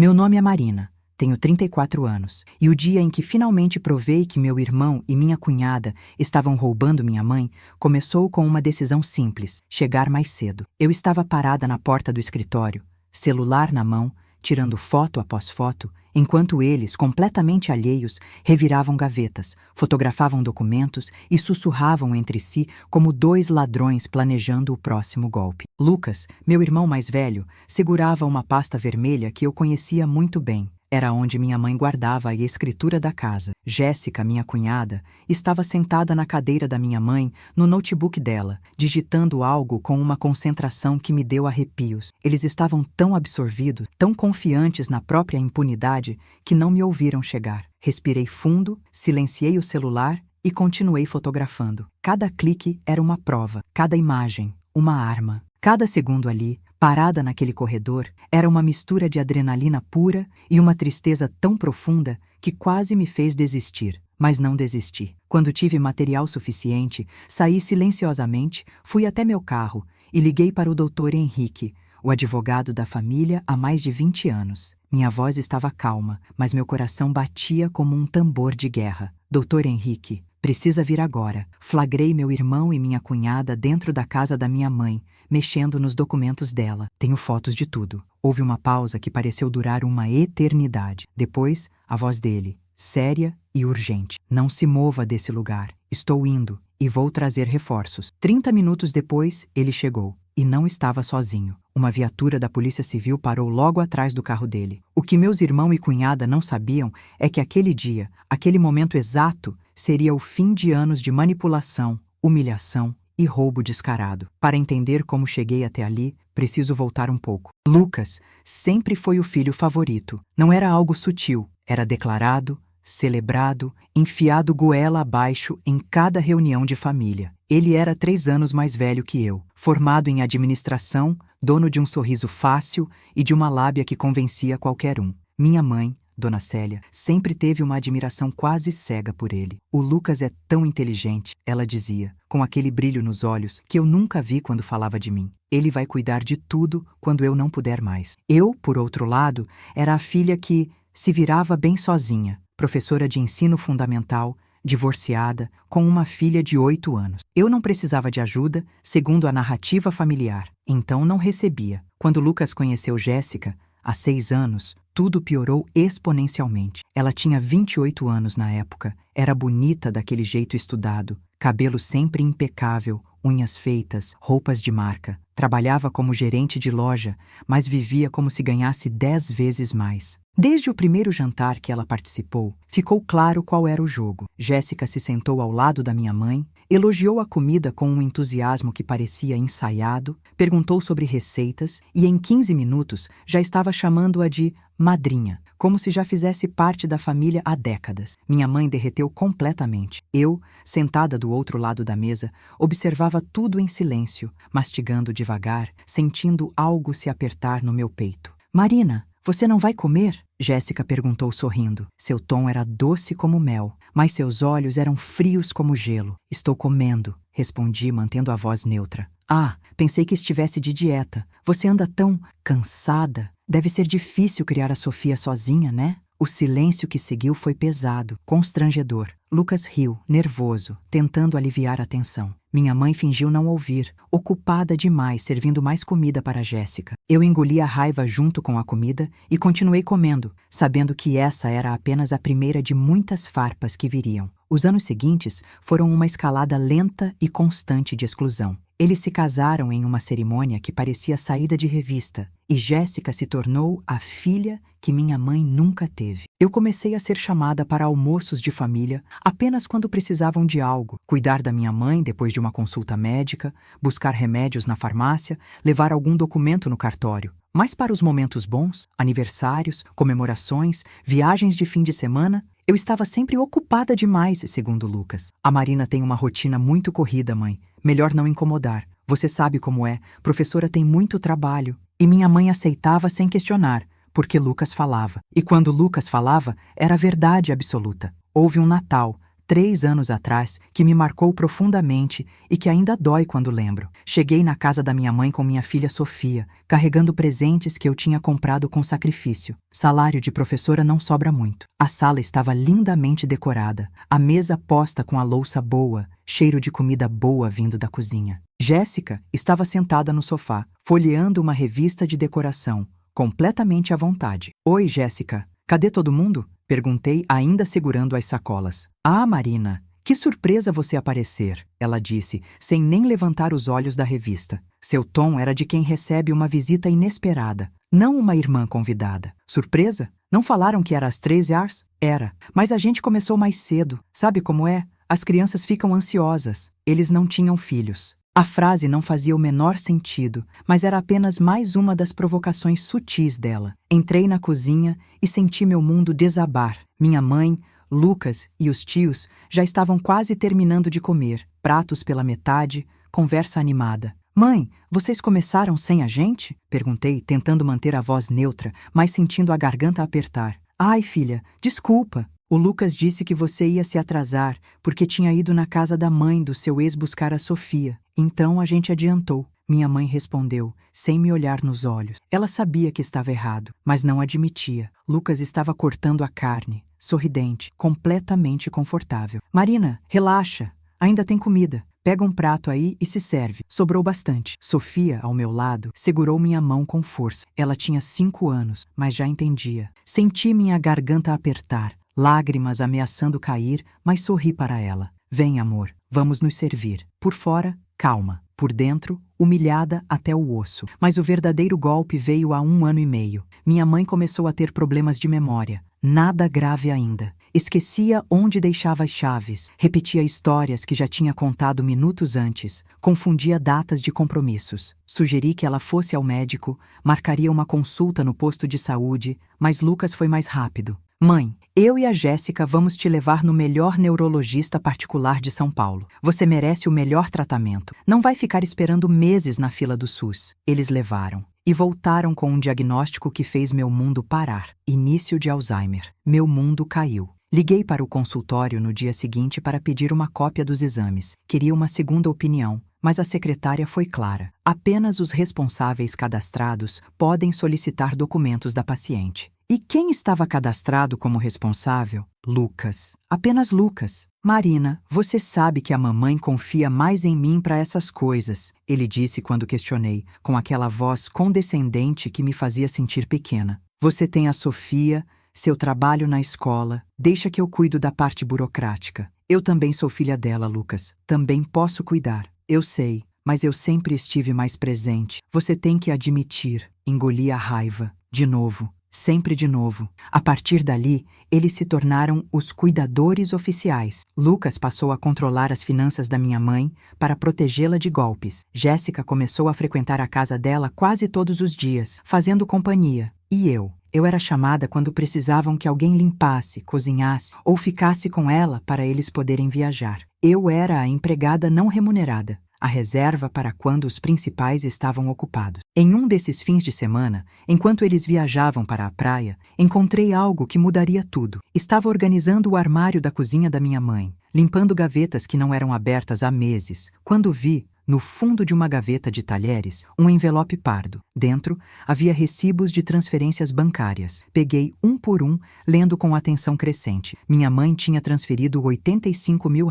Meu nome é Marina, tenho 34 anos, e o dia em que finalmente provei que meu irmão e minha cunhada estavam roubando minha mãe começou com uma decisão simples: chegar mais cedo. Eu estava parada na porta do escritório, celular na mão, tirando foto após foto, enquanto eles, completamente alheios, reviravam gavetas, fotografavam documentos e sussurravam entre si como dois ladrões planejando o próximo golpe. Lucas, meu irmão mais velho, segurava uma pasta vermelha que eu conhecia muito bem. Era onde minha mãe guardava a escritura da casa. Jéssica, minha cunhada, estava sentada na cadeira da minha mãe, no notebook dela, digitando algo com uma concentração que me deu arrepios. Eles estavam tão absorvidos, tão confiantes na própria impunidade, que não me ouviram chegar. Respirei fundo, silenciei o celular e continuei fotografando. Cada clique era uma prova, cada imagem, uma arma. Cada segundo ali, parada naquele corredor, era uma mistura de adrenalina pura e uma tristeza tão profunda que quase me fez desistir. Mas não desisti. Quando tive material suficiente, saí silenciosamente, fui até meu carro e liguei para o Dr. Henrique, o advogado da família há mais de 20 anos. Minha voz estava calma, mas meu coração batia como um tambor de guerra. Dr. Henrique, precisa vir agora. Flagrei meu irmão e minha cunhada dentro da casa da minha mãe, mexendo nos documentos dela. Tenho fotos de tudo. Houve uma pausa que pareceu durar uma eternidade. Depois, a voz dele, séria e urgente. Não se mova desse lugar. Estou indo e vou trazer reforços. 30 minutos depois, ele chegou. E não estava sozinho. Uma viatura da Polícia Civil parou logo atrás do carro dele. O que meus irmão e cunhada não sabiam é que aquele dia, aquele momento exato, seria o fim de anos de manipulação, humilhação e roubo descarado. Para entender como cheguei até ali, preciso voltar um pouco. Lucas sempre foi o filho favorito. Não era algo sutil, era declarado, celebrado, enfiado goela abaixo em cada reunião de família. Ele era 3 anos mais velho que eu, formado em administração, dono de um sorriso fácil e de uma lábia que convencia qualquer um. Minha mãe, Dona Célia, sempre teve uma admiração quase cega por ele. O Lucas é tão inteligente, ela dizia, com aquele brilho nos olhos que eu nunca vi quando falava de mim. Ele vai cuidar de tudo quando eu não puder mais. Eu, por outro lado, era a filha que se virava bem sozinha, professora de ensino fundamental, divorciada, com uma filha de 8 anos. Eu não precisava de ajuda, segundo a narrativa familiar. Então não recebia. Quando Lucas conheceu Jéssica, há 6 anos, tudo piorou exponencialmente. Ela tinha 28 anos na época, era bonita daquele jeito estudado, cabelo sempre impecável, unhas feitas, roupas de marca. Trabalhava como gerente de loja, mas vivia como se ganhasse 10 vezes mais. Desde o primeiro jantar que ela participou, ficou claro qual era o jogo. Jéssica se sentou ao lado da minha mãe, elogiou a comida com um entusiasmo que parecia ensaiado, perguntou sobre receitas e em 15 minutos já estava chamando-a de madrinha, como se já fizesse parte da família há décadas. Minha mãe derreteu completamente. Eu, sentada do outro lado da mesa, observava tudo em silêncio, mastigando devagar, sentindo algo se apertar no meu peito. Marina, você não vai comer? Jéssica perguntou sorrindo. Seu tom era doce como mel, mas seus olhos eram frios como gelo. Estou comendo, respondi, mantendo a voz neutra. Ah, pensei que estivesse de dieta. Você anda tão cansada. Deve ser difícil criar a Sofia sozinha, né? O silêncio que seguiu foi pesado, constrangedor. Lucas riu, nervoso, tentando aliviar a tensão. Minha mãe fingiu não ouvir, ocupada demais servindo mais comida para Jéssica. Eu engoli a raiva junto com a comida e continuei comendo, sabendo que essa era apenas a primeira de muitas farpas que viriam. Os anos seguintes foram uma escalada lenta e constante de exclusão. Eles se casaram em uma cerimônia que parecia saída de revista, e Jéssica se tornou a filha que minha mãe nunca teve. Eu comecei a ser chamada para almoços de família apenas quando precisavam de algo, cuidar da minha mãe depois de uma consulta médica, buscar remédios na farmácia, levar algum documento no cartório. Mas para os momentos bons, aniversários, comemorações, viagens de fim de semana, eu estava sempre ocupada demais, segundo Lucas. A Marina tem uma rotina muito corrida, mãe. Melhor não incomodar. Você sabe como é, professora tem muito trabalho. E minha mãe aceitava sem questionar, porque Lucas falava. E quando Lucas falava, era verdade absoluta. Houve um Natal, 3 anos atrás que me marcou profundamente e que ainda dói quando lembro. Cheguei na casa da minha mãe com minha filha Sofia, carregando presentes que eu tinha comprado com sacrifício. Salário de professora não sobra muito. A sala estava lindamente decorada, a mesa posta com a louça boa, cheiro de comida boa vindo da cozinha. Jéssica estava sentada no sofá, folheando uma revista de decoração, completamente à vontade. Oi, Jéssica. Cadê todo mundo? Perguntei, ainda segurando as sacolas. Ah, Marina, que surpresa você aparecer, ela disse, sem nem levantar os olhos da revista. Seu tom era de quem recebe uma visita inesperada, não uma irmã convidada. Surpresa? Não falaram que era às 13h? Era, mas a gente começou mais cedo. Sabe como é? As crianças ficam ansiosas. Eles não tinham filhos. A frase não fazia o menor sentido, mas era apenas mais uma das provocações sutis dela. Entrei na cozinha e senti meu mundo desabar. Minha mãe, Lucas e os tios já estavam quase terminando de comer, pratos pela metade, conversa animada. Mãe, vocês começaram sem a gente? Perguntei, tentando manter a voz neutra, mas sentindo a garganta apertar. Ai, filha, desculpa. O Lucas disse que você ia se atrasar porque tinha ido na casa da mãe do seu ex buscar a Sofia. Então a gente adiantou. Minha mãe respondeu, sem me olhar nos olhos. Ela sabia que estava errado, mas não admitia. Lucas estava cortando a carne, sorridente, completamente confortável. Marina, relaxa. Ainda tem comida. Pega um prato aí e se serve. Sobrou bastante. Sofia, ao meu lado, segurou minha mão com força. Ela tinha 5 anos, mas já entendia. Senti minha garganta apertar. Lágrimas ameaçando cair, mas sorri para ela. Vem, amor, vamos nos servir. Por fora, calma. Por dentro, humilhada até o osso. Mas o verdadeiro golpe veio há 1 ano e meio. Minha mãe começou a ter problemas de memória. Nada grave ainda. Esquecia onde deixava as chaves, repetia histórias que já tinha contado minutos antes, confundia datas de compromissos. Sugeri que ela fosse ao médico, marcaria uma consulta no posto de saúde, mas Lucas foi mais rápido. Mãe, eu e a Jéssica vamos te levar no melhor neurologista particular de São Paulo. Você merece o melhor tratamento. Não vai ficar esperando meses na fila do SUS. Eles levaram. E voltaram com um diagnóstico que fez meu mundo parar. Início de Alzheimer. Meu mundo caiu. Liguei para o consultório no dia seguinte para pedir uma cópia dos exames. Queria uma segunda opinião, mas a secretária foi clara. Apenas os responsáveis cadastrados podem solicitar documentos da paciente. E quem estava cadastrado como responsável? Lucas. Apenas Lucas. Marina, você sabe que a mamãe confia mais em mim para essas coisas, ele disse quando questionei, com aquela voz condescendente que me fazia sentir pequena. Você tem a Sofia, seu trabalho na escola, deixa que eu cuido da parte burocrática. Eu também sou filha dela, Lucas. Também posso cuidar. Eu sei, mas eu sempre estive mais presente. Você tem que admitir. Engoli a raiva. De novo. Sempre de novo. A partir dali, eles se tornaram os cuidadores oficiais. Lucas passou a controlar as finanças da minha mãe para protegê-la de golpes. Jéssica começou a frequentar a casa dela quase todos os dias, fazendo companhia. E eu? Eu era chamada quando precisavam que alguém limpasse, cozinhasse ou ficasse com ela para eles poderem viajar. Eu era a empregada não remunerada. A reserva para quando os principais estavam ocupados. Em um desses fins de semana, enquanto eles viajavam para a praia, encontrei algo que mudaria tudo. Estava organizando o armário da cozinha da minha mãe, limpando gavetas que não eram abertas há meses, quando vi, no fundo de uma gaveta de talheres, um envelope pardo. Dentro, havia recibos de transferências bancárias. Peguei um por um, lendo com atenção crescente. Minha mãe tinha transferido R$85 mil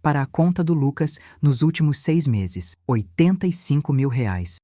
para a conta do Lucas nos últimos 6 meses. R$85 mil.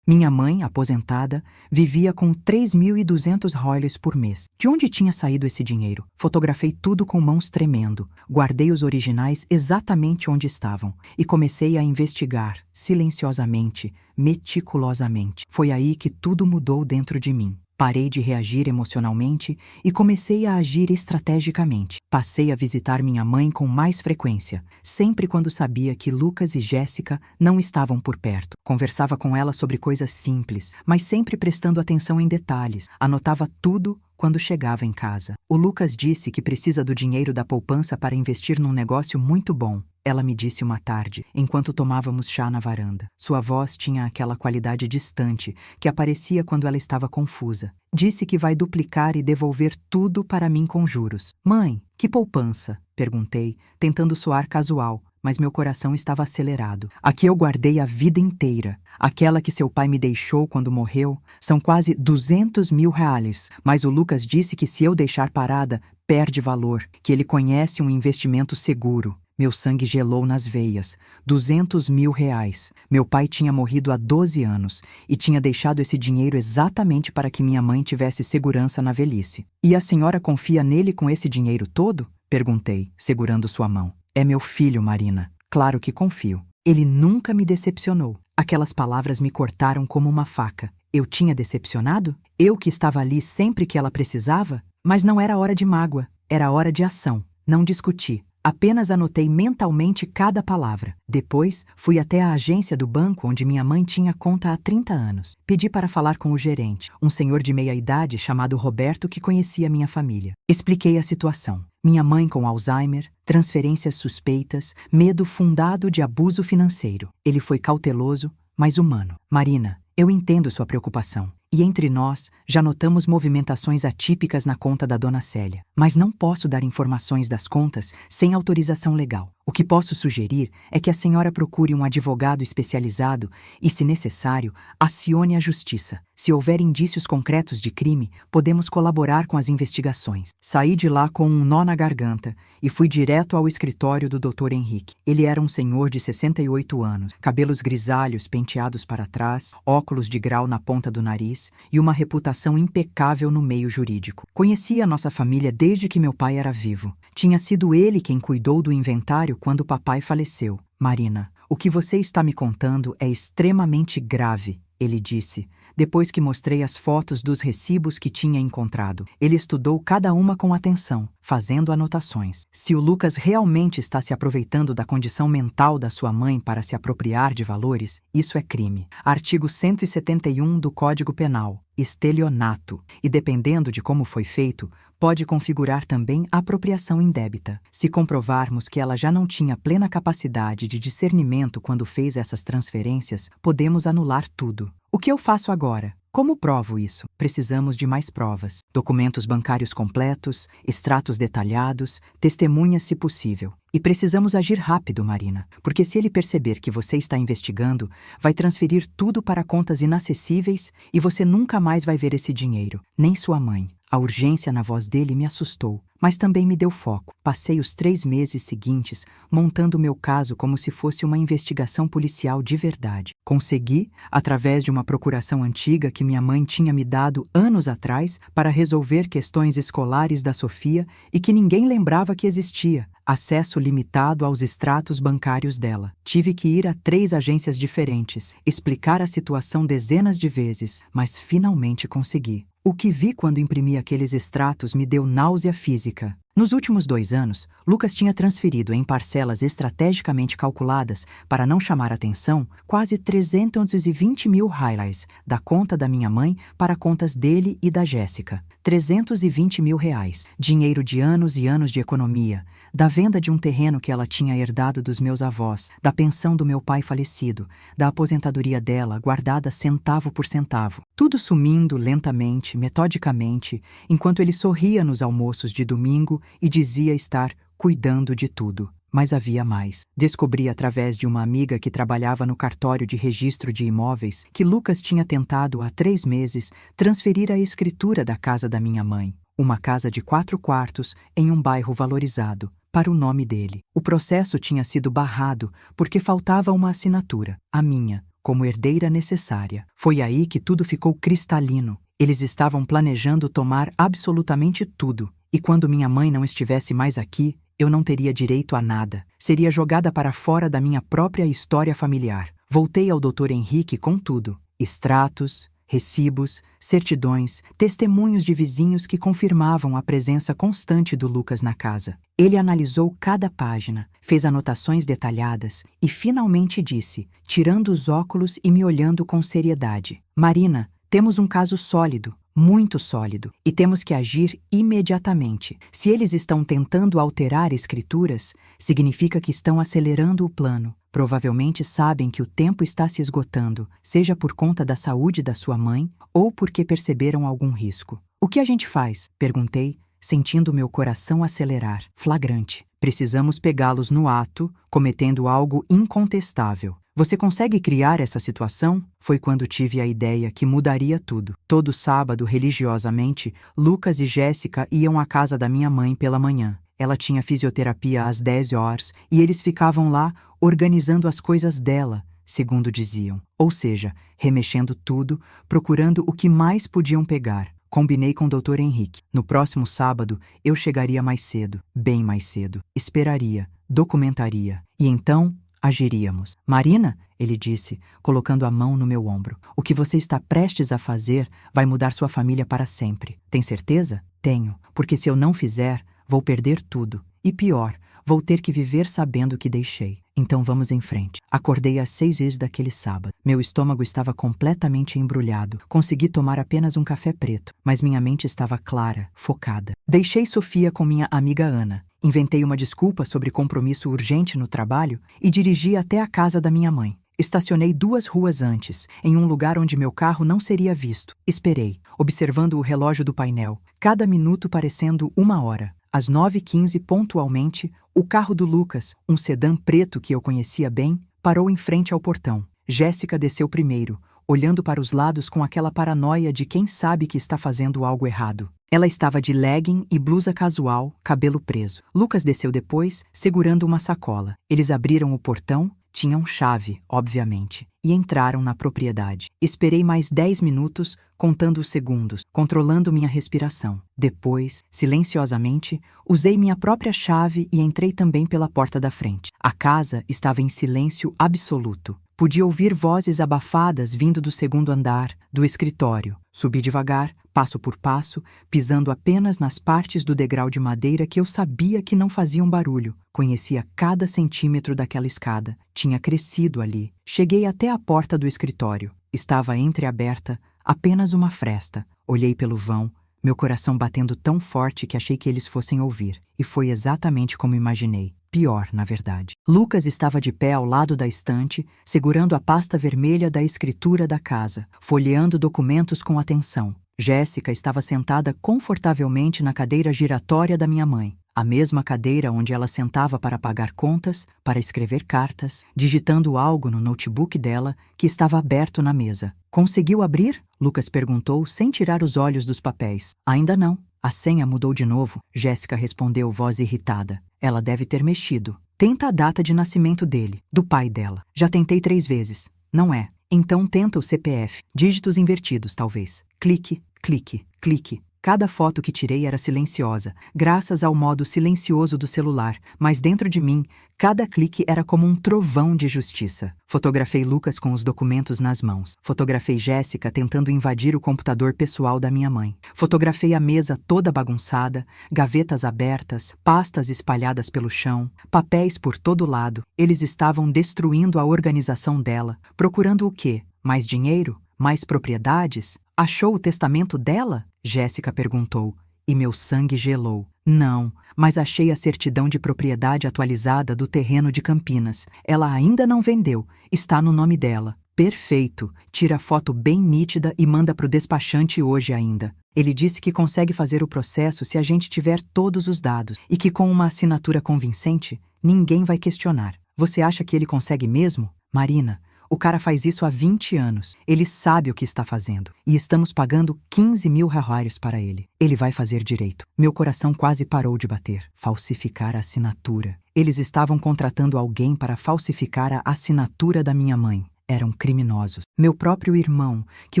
Minha mãe, aposentada, vivia com R$3.200 por mês. De onde tinha saído esse dinheiro? Fotografei tudo com mãos tremendo. Guardei os originais exatamente onde estavam e comecei a investigar, silenciosamente, meticulosamente. Foi aí que tudo mudou dentro de mim. Parei de reagir emocionalmente e comecei a agir estrategicamente. Passei a visitar minha mãe com mais frequência, sempre quando sabia que Lucas e Jéssica não estavam por perto. Conversava com ela sobre coisas simples, mas sempre prestando atenção em detalhes. Anotava tudo quando chegava em casa. O Lucas disse que precisa do dinheiro da poupança para investir num negócio muito bom. Ela me disse uma tarde, enquanto tomávamos chá na varanda. Sua voz tinha aquela qualidade distante que aparecia quando ela estava confusa. Disse que vai duplicar e devolver tudo para mim com juros. Mãe, que poupança? Perguntei, tentando soar casual, mas meu coração estava acelerado. A que eu guardei a vida inteira, aquela que seu pai me deixou quando morreu, são quase 200 mil reais. Mas o Lucas disse que se eu deixar parada, perde valor, que ele conhece um investimento seguro. Meu sangue gelou nas veias. 200 mil reais. Meu pai tinha morrido há 12 anos e tinha deixado esse dinheiro exatamente para que minha mãe tivesse segurança na velhice. E a senhora confia nele com esse dinheiro todo? Perguntei, segurando sua mão. É meu filho, Marina. Claro que confio. Ele nunca me decepcionou. Aquelas palavras me cortaram como uma faca. Eu tinha decepcionado? Eu que estava ali sempre que ela precisava? Mas não era hora de mágoa. Era hora de ação. Não discuti. Apenas anotei mentalmente cada palavra. Depois, fui até a agência do banco onde minha mãe tinha conta há 30 anos. Pedi para falar com o gerente, um senhor de meia-idade chamado Roberto que conhecia minha família. Expliquei a situação. Minha mãe com Alzheimer, transferências suspeitas, medo fundado de abuso financeiro. Ele foi cauteloso, mas humano. Marina, eu entendo sua preocupação. E entre nós, já notamos movimentações atípicas na conta da dona Célia. Mas não posso dar informações das contas sem autorização legal. O que posso sugerir é que a senhora procure um advogado especializado e, se necessário, acione a justiça. Se houver indícios concretos de crime, podemos colaborar com as investigações. Saí de lá com um nó na garganta e fui direto ao escritório do Dr. Henrique. Ele era um senhor de 68 anos, cabelos grisalhos penteados para trás, óculos de grau na ponta do nariz e uma reputação impecável no meio jurídico. Conhecia a nossa família desde que meu pai era vivo. Tinha sido ele quem cuidou do inventário quando papai faleceu. Marina, o que você está me contando é extremamente grave, ele disse, depois que mostrei as fotos dos recibos que tinha encontrado. Ele estudou cada uma com atenção, fazendo anotações. Se o Lucas realmente está se aproveitando da condição mental da sua mãe para se apropriar de valores, isso é crime. Artigo 171 do Código Penal, estelionato, e dependendo de como foi feito, pode configurar também apropriação indébita. Se comprovarmos que ela já não tinha plena capacidade de discernimento quando fez essas transferências, podemos anular tudo. O que eu faço agora? Como provo isso? Precisamos de mais provas. Documentos bancários completos, extratos detalhados, testemunhas se possível. E precisamos agir rápido, Marina, porque se ele perceber que você está investigando, vai transferir tudo para contas inacessíveis e você nunca mais vai ver esse dinheiro, nem sua mãe. A urgência na voz dele me assustou, mas também me deu foco. Passei os 3 meses seguintes montando meu caso como se fosse uma investigação policial de verdade. Consegui, através de uma procuração antiga que minha mãe tinha me dado anos atrás para resolver questões escolares da Sofia e que ninguém lembrava que existia, acesso limitado aos extratos bancários dela. Tive que ir a 3 agências diferentes, explicar a situação dezenas de vezes, mas finalmente consegui. O que vi quando imprimi aqueles extratos me deu náusea física. Nos últimos 2 anos, Lucas tinha transferido em parcelas estrategicamente calculadas para não chamar atenção quase 320 mil reais da conta da minha mãe para contas dele e da Jéssica. 320 mil reais, dinheiro de anos e anos de economia, da venda de um terreno que ela tinha herdado dos meus avós, da pensão do meu pai falecido, da aposentadoria dela guardada centavo por centavo. Tudo sumindo lentamente, metodicamente, enquanto ele sorria nos almoços de domingo e dizia estar cuidando de tudo. Mas havia mais. Descobri através de uma amiga que trabalhava no cartório de registro de imóveis que Lucas tinha tentado há 3 meses transferir a escritura da casa da minha mãe, uma casa de 4 quartos em um bairro valorizado, para o nome dele. O processo tinha sido barrado porque faltava uma assinatura, a minha, como herdeira necessária. Foi aí que tudo ficou cristalino. Eles estavam planejando tomar absolutamente tudo. E quando minha mãe não estivesse mais aqui, eu não teria direito a nada. Seria jogada para fora da minha própria história familiar. Voltei ao Dr. Henrique com tudo. Extratos, recibos, certidões, testemunhos de vizinhos que confirmavam a presença constante do Lucas na casa. Ele analisou cada página, fez anotações detalhadas e finalmente disse, tirando os óculos e me olhando com seriedade: Marina, temos um caso sólido, muito sólido, e temos que agir imediatamente. Se eles estão tentando alterar escrituras, significa que estão acelerando o plano. Provavelmente sabem que o tempo está se esgotando, seja por conta da saúde da sua mãe ou porque perceberam algum risco. O que a gente faz? Perguntei, sentindo meu coração acelerar. Flagrante. Precisamos pegá-los no ato, cometendo algo incontestável. Você consegue criar essa situação? Foi quando tive a ideia que mudaria tudo. Todo sábado, religiosamente, Lucas e Jéssica iam à casa da minha mãe pela manhã. Ela tinha fisioterapia às 10 horas e eles ficavam lá organizando as coisas dela, segundo diziam. Ou seja, remexendo tudo, procurando o que mais podiam pegar. Combinei com o Dr. Henrique. No próximo sábado, eu chegaria mais cedo, bem mais cedo. Esperaria, documentaria. E então, agiríamos. Marina, ele disse, colocando a mão no meu ombro, o que você está prestes a fazer vai mudar sua família para sempre. Tem certeza? Tenho, porque se eu não fizer, vou perder tudo. E pior, vou ter que viver sabendo que deixei. Então vamos em frente. Acordei às 6 daquele sábado. Meu estômago estava completamente embrulhado. Consegui tomar apenas um café preto, mas minha mente estava clara, focada. Deixei Sofia com minha amiga Ana. Inventei uma desculpa sobre compromisso urgente no trabalho e dirigi até a casa da minha mãe. Estacionei 2 ruas antes, em um lugar onde meu carro não seria visto. Esperei, observando o relógio do painel, cada minuto parecendo 1 hora. Às 9h15, pontualmente, o carro do Lucas, um sedã preto que eu conhecia bem, parou em frente ao portão. Jéssica desceu primeiro, olhando para os lados com aquela paranoia de quem sabe que está fazendo algo errado. Ela estava de legging e blusa casual, cabelo preso. Lucas desceu depois, segurando uma sacola. Eles abriram o portão, tinham chave, obviamente, e entraram na propriedade. Esperei mais 10 minutos, contando os segundos, controlando minha respiração. Depois, silenciosamente, usei minha própria chave e entrei também pela porta da frente. A casa estava em silêncio absoluto. Podia ouvir vozes abafadas vindo do segundo andar, do escritório. Subi devagar, passo por passo, pisando apenas nas partes do degrau de madeira que eu sabia que não faziam barulho. Conhecia cada centímetro daquela escada. Tinha crescido ali. Cheguei até a porta do escritório. Estava entreaberta, apenas uma fresta. Olhei pelo vão, meu coração batendo tão forte que achei que eles fossem ouvir. E foi exatamente como imaginei. Pior, na verdade. Lucas estava de pé ao lado da estante, segurando a pasta vermelha da escritura da casa, folheando documentos com atenção. Jéssica estava sentada confortavelmente na cadeira giratória da minha mãe, a mesma cadeira onde ela sentava para pagar contas, para escrever cartas, digitando algo no notebook dela, que estava aberto na mesa. "Conseguiu abrir?" Lucas perguntou, sem tirar os olhos dos papéis. "Ainda não. A senha mudou de novo", Jéssica respondeu, voz irritada. "Ela deve ter mexido. Tenta a data de nascimento dele, do pai dela. Já tentei 3 vezes. Não é. Então tenta o CPF. Dígitos invertidos, talvez. Clique, clique, clique." Cada foto que tirei era silenciosa, graças ao modo silencioso do celular, mas dentro de mim, cada clique era como um trovão de justiça. Fotografei Lucas com os documentos nas mãos. Fotografei Jéssica tentando invadir o computador pessoal da minha mãe. Fotografei a mesa toda bagunçada, gavetas abertas, pastas espalhadas pelo chão, papéis por todo lado. Eles estavam destruindo a organização dela. Procurando o quê? Mais dinheiro? Mais propriedades? Achou o testamento dela? Jéssica perguntou, e meu sangue gelou. Não, mas achei a certidão de propriedade atualizada do terreno de Campinas. Ela ainda não vendeu, está no nome dela. Perfeito, tira a foto bem nítida e manda para o despachante hoje ainda. Ele disse que consegue fazer o processo se a gente tiver todos os dados e que com uma assinatura convincente, ninguém vai questionar. Você acha que ele consegue mesmo? Marina, o cara faz isso há 20 anos. Ele sabe o que está fazendo. E estamos pagando 15 mil reais para ele. Ele vai fazer direito. Meu coração quase parou de bater. Falsificar a assinatura. Eles estavam contratando alguém para falsificar a assinatura da minha mãe. Eram criminosos. Meu próprio irmão, que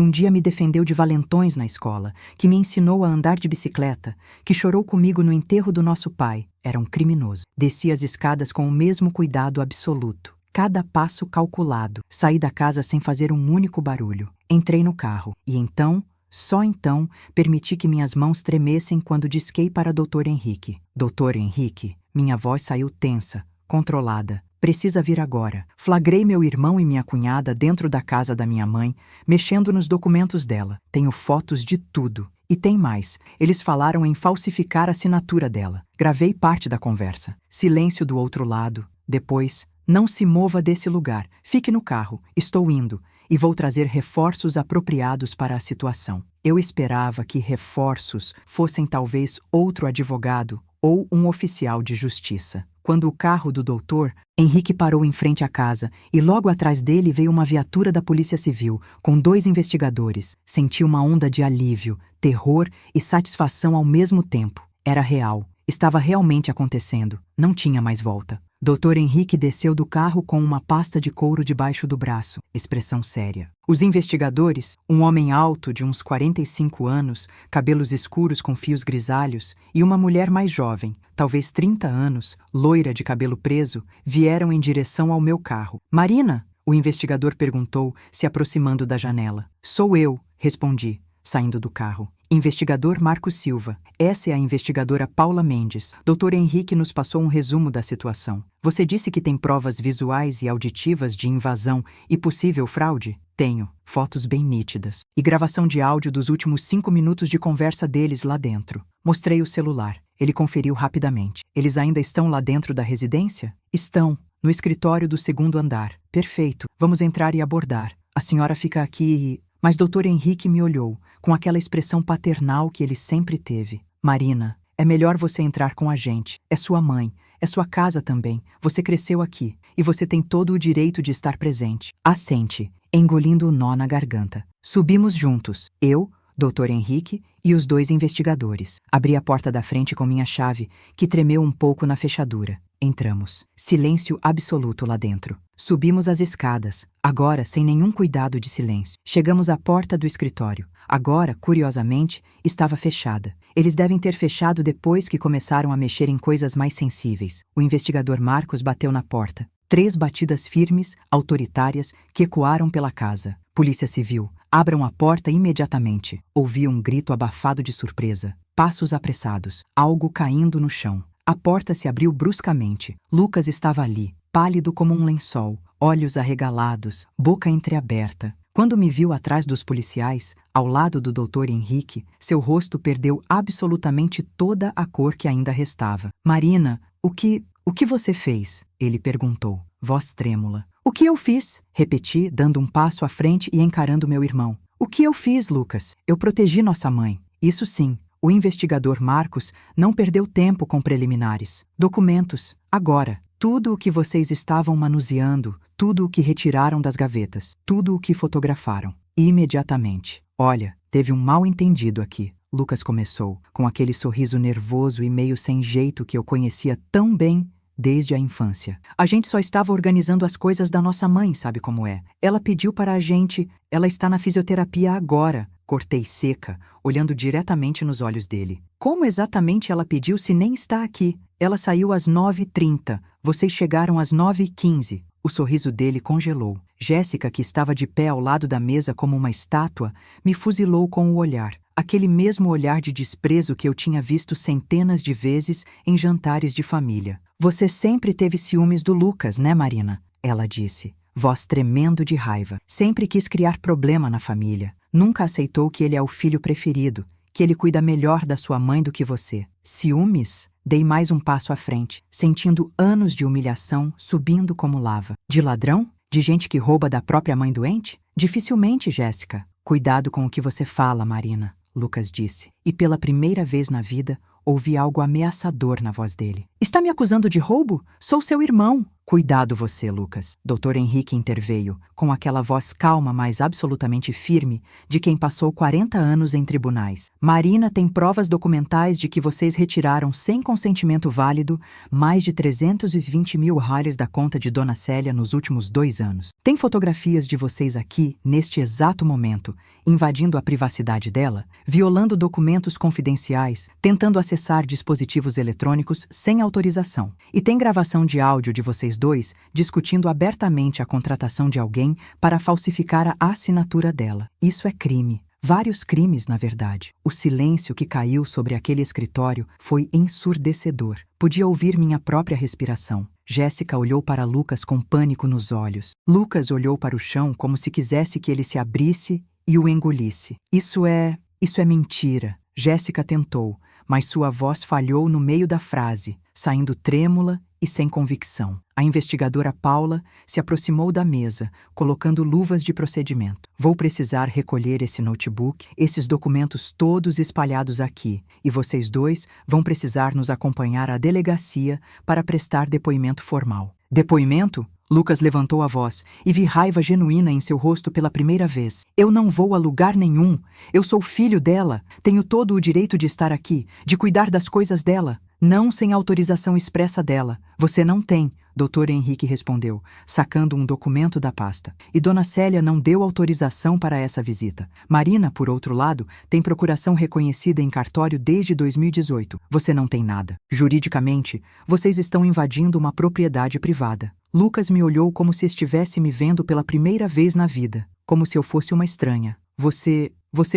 um dia me defendeu de valentões na escola, que me ensinou a andar de bicicleta, que chorou comigo no enterro do nosso pai, era um criminoso. Desci as escadas com o mesmo cuidado absoluto. Cada passo calculado. Saí da casa sem fazer um único barulho. Entrei no carro. E então, só então, permiti que minhas mãos tremessem quando disquei para Dr. Henrique. Dr. Henrique, minha voz saiu tensa, controlada. Precisa vir agora. Flagrei meu irmão e minha cunhada dentro da casa da minha mãe, mexendo nos documentos dela. Tenho fotos de tudo. E tem mais. Eles falaram em falsificar a assinatura dela. Gravei parte da conversa. Silêncio do outro lado. Depois, não se mova desse lugar. Fique no carro. Estou indo. E vou trazer reforços apropriados para a situação. Eu esperava que reforços fossem talvez outro advogado ou um oficial de justiça. Quando o carro do doutor, Henrique parou em frente à casa e logo atrás dele veio uma viatura da Polícia Civil, com 2 investigadores. Senti uma onda de alívio, terror e satisfação ao mesmo tempo. Era real. Estava realmente acontecendo. Não tinha mais volta. Dr. Henrique desceu do carro com uma pasta de couro debaixo do braço, expressão séria. Os investigadores, um homem alto de uns 45 anos, cabelos escuros com fios grisalhos, e uma mulher mais jovem, talvez 30 anos, loira de cabelo preso, vieram em direção ao meu carro. Marina? O investigador perguntou, se aproximando da janela. Sou eu, respondi, saindo do carro. Investigador Marcos Silva. Essa é a investigadora Paula Mendes. Dr. Henrique nos passou um resumo da situação. Você disse que tem provas visuais e auditivas de invasão e possível fraude? Tenho. Fotos bem nítidas. E gravação de áudio dos últimos 5 minutos de conversa deles lá dentro. Mostrei o celular. Ele conferiu rapidamente. Eles ainda estão lá dentro da residência? Estão. No escritório do 2º andar. Perfeito. Vamos entrar e abordar. A senhora fica aqui e... Mas Dr. Henrique me olhou, com aquela expressão paternal que ele sempre teve. Marina, é melhor você entrar com a gente. É sua mãe, é sua casa também. Você cresceu aqui, e você tem todo o direito de estar presente. Assente, engolindo o nó na garganta. Subimos juntos, eu, Dr. Henrique e os 2 investigadores. Abri a porta da frente com minha chave, que tremeu um pouco na fechadura. Entramos. Silêncio absoluto lá dentro. Subimos as escadas, agora sem nenhum cuidado de silêncio. Chegamos à porta do escritório. Agora, curiosamente, estava fechada. Eles devem ter fechado depois que começaram a mexer em coisas mais sensíveis. O investigador Marcos bateu na porta. 3 batidas firmes, autoritárias, que ecoaram pela casa. Polícia Civil, abram a porta imediatamente. Ouvi um grito abafado de surpresa. Passos apressados, algo caindo no chão. A porta se abriu bruscamente. Lucas estava ali, pálido como um lençol, olhos arregalados, boca entreaberta. Quando me viu atrás dos policiais, ao lado do Dr. Henrique, seu rosto perdeu absolutamente toda a cor que ainda restava. Marina, o que você fez? Ele perguntou, voz trêmula. O que eu fiz? Repeti, dando um passo à frente e encarando meu irmão. O que eu fiz, Lucas? Eu protegi nossa mãe. Isso sim. O investigador Marcos não perdeu tempo com preliminares. Documentos, agora. Tudo o que vocês estavam manuseando, tudo o que retiraram das gavetas, tudo o que fotografaram. Imediatamente. Olha, teve um mal-entendido aqui. Lucas começou, com aquele sorriso nervoso e meio sem jeito que eu conhecia tão bem desde a infância. A gente só estava organizando as coisas da nossa mãe, sabe como é? Ela pediu para a gente, ela está na fisioterapia agora. Cortei seca, olhando diretamente nos olhos dele. Como exatamente ela pediu se nem está aqui? Ela saiu às 9h30. Vocês chegaram às 9h15. O sorriso dele congelou. Jéssica, que estava de pé ao lado da mesa como uma estátua, me fuzilou com o olhar. Aquele mesmo olhar de desprezo que eu tinha visto centenas de vezes em jantares de família. Você sempre teve ciúmes do Lucas, né, Marina? Ela disse, voz tremendo de raiva. Sempre quis criar problema na família. Nunca aceitou que ele é o filho preferido, que ele cuida melhor da sua mãe do que você. Ciúmes? Dei mais um passo à frente, sentindo anos de humilhação subindo como lava. De ladrão? De gente que rouba da própria mãe doente? Dificilmente, Jéssica. Cuidado com o que você fala, Marina, Lucas disse. E pela primeira vez na vida, ouvi algo ameaçador na voz dele. Está me acusando de roubo? Sou seu irmão. Cuidado você, Lucas. Dr. Henrique interveio, com aquela voz calma, mas absolutamente firme, de quem passou 40 anos em tribunais. Marina tem provas documentais de que vocês retiraram, sem consentimento válido, mais de 320 mil reais da conta de Dona Célia nos últimos 2 anos. Tem fotografias de vocês aqui, neste exato momento, invadindo a privacidade dela, violando documentos confidenciais, tentando acessar dispositivos eletrônicos sem autorização. E tem gravação de áudio de vocês 2 discutindo abertamente a contratação de alguém para falsificar a assinatura dela. Isso é crime. Vários crimes, na verdade. O silêncio que caiu sobre aquele escritório foi ensurdecedor. Podia ouvir minha própria respiração. Jéssica olhou para Lucas com pânico nos olhos. Lucas olhou para o chão como se quisesse que ele se abrisse e o engolisse. Isso é mentira. Jéssica tentou, mas sua voz falhou no meio da frase, saindo trêmula e sem convicção. A investigadora Paula se aproximou da mesa, colocando luvas de procedimento. Vou precisar recolher esse notebook, esses documentos todos espalhados aqui, e vocês dois vão precisar nos acompanhar à delegacia para prestar depoimento formal. Depoimento? Lucas levantou a voz e vi raiva genuína em seu rosto pela primeira vez. Eu não vou a lugar nenhum. Eu sou filho dela. Tenho todo o direito de estar aqui, de cuidar das coisas dela. Não sem autorização expressa dela. Você não tem, Dr. Henrique respondeu, sacando um documento da pasta. E Dona Célia não deu autorização para essa visita. Marina, por outro lado, tem procuração reconhecida em cartório desde 2018. Você não tem nada. Juridicamente, vocês estão invadindo uma propriedade privada. Lucas me olhou como se estivesse me vendo pela primeira vez na vida, como se eu fosse uma estranha. Você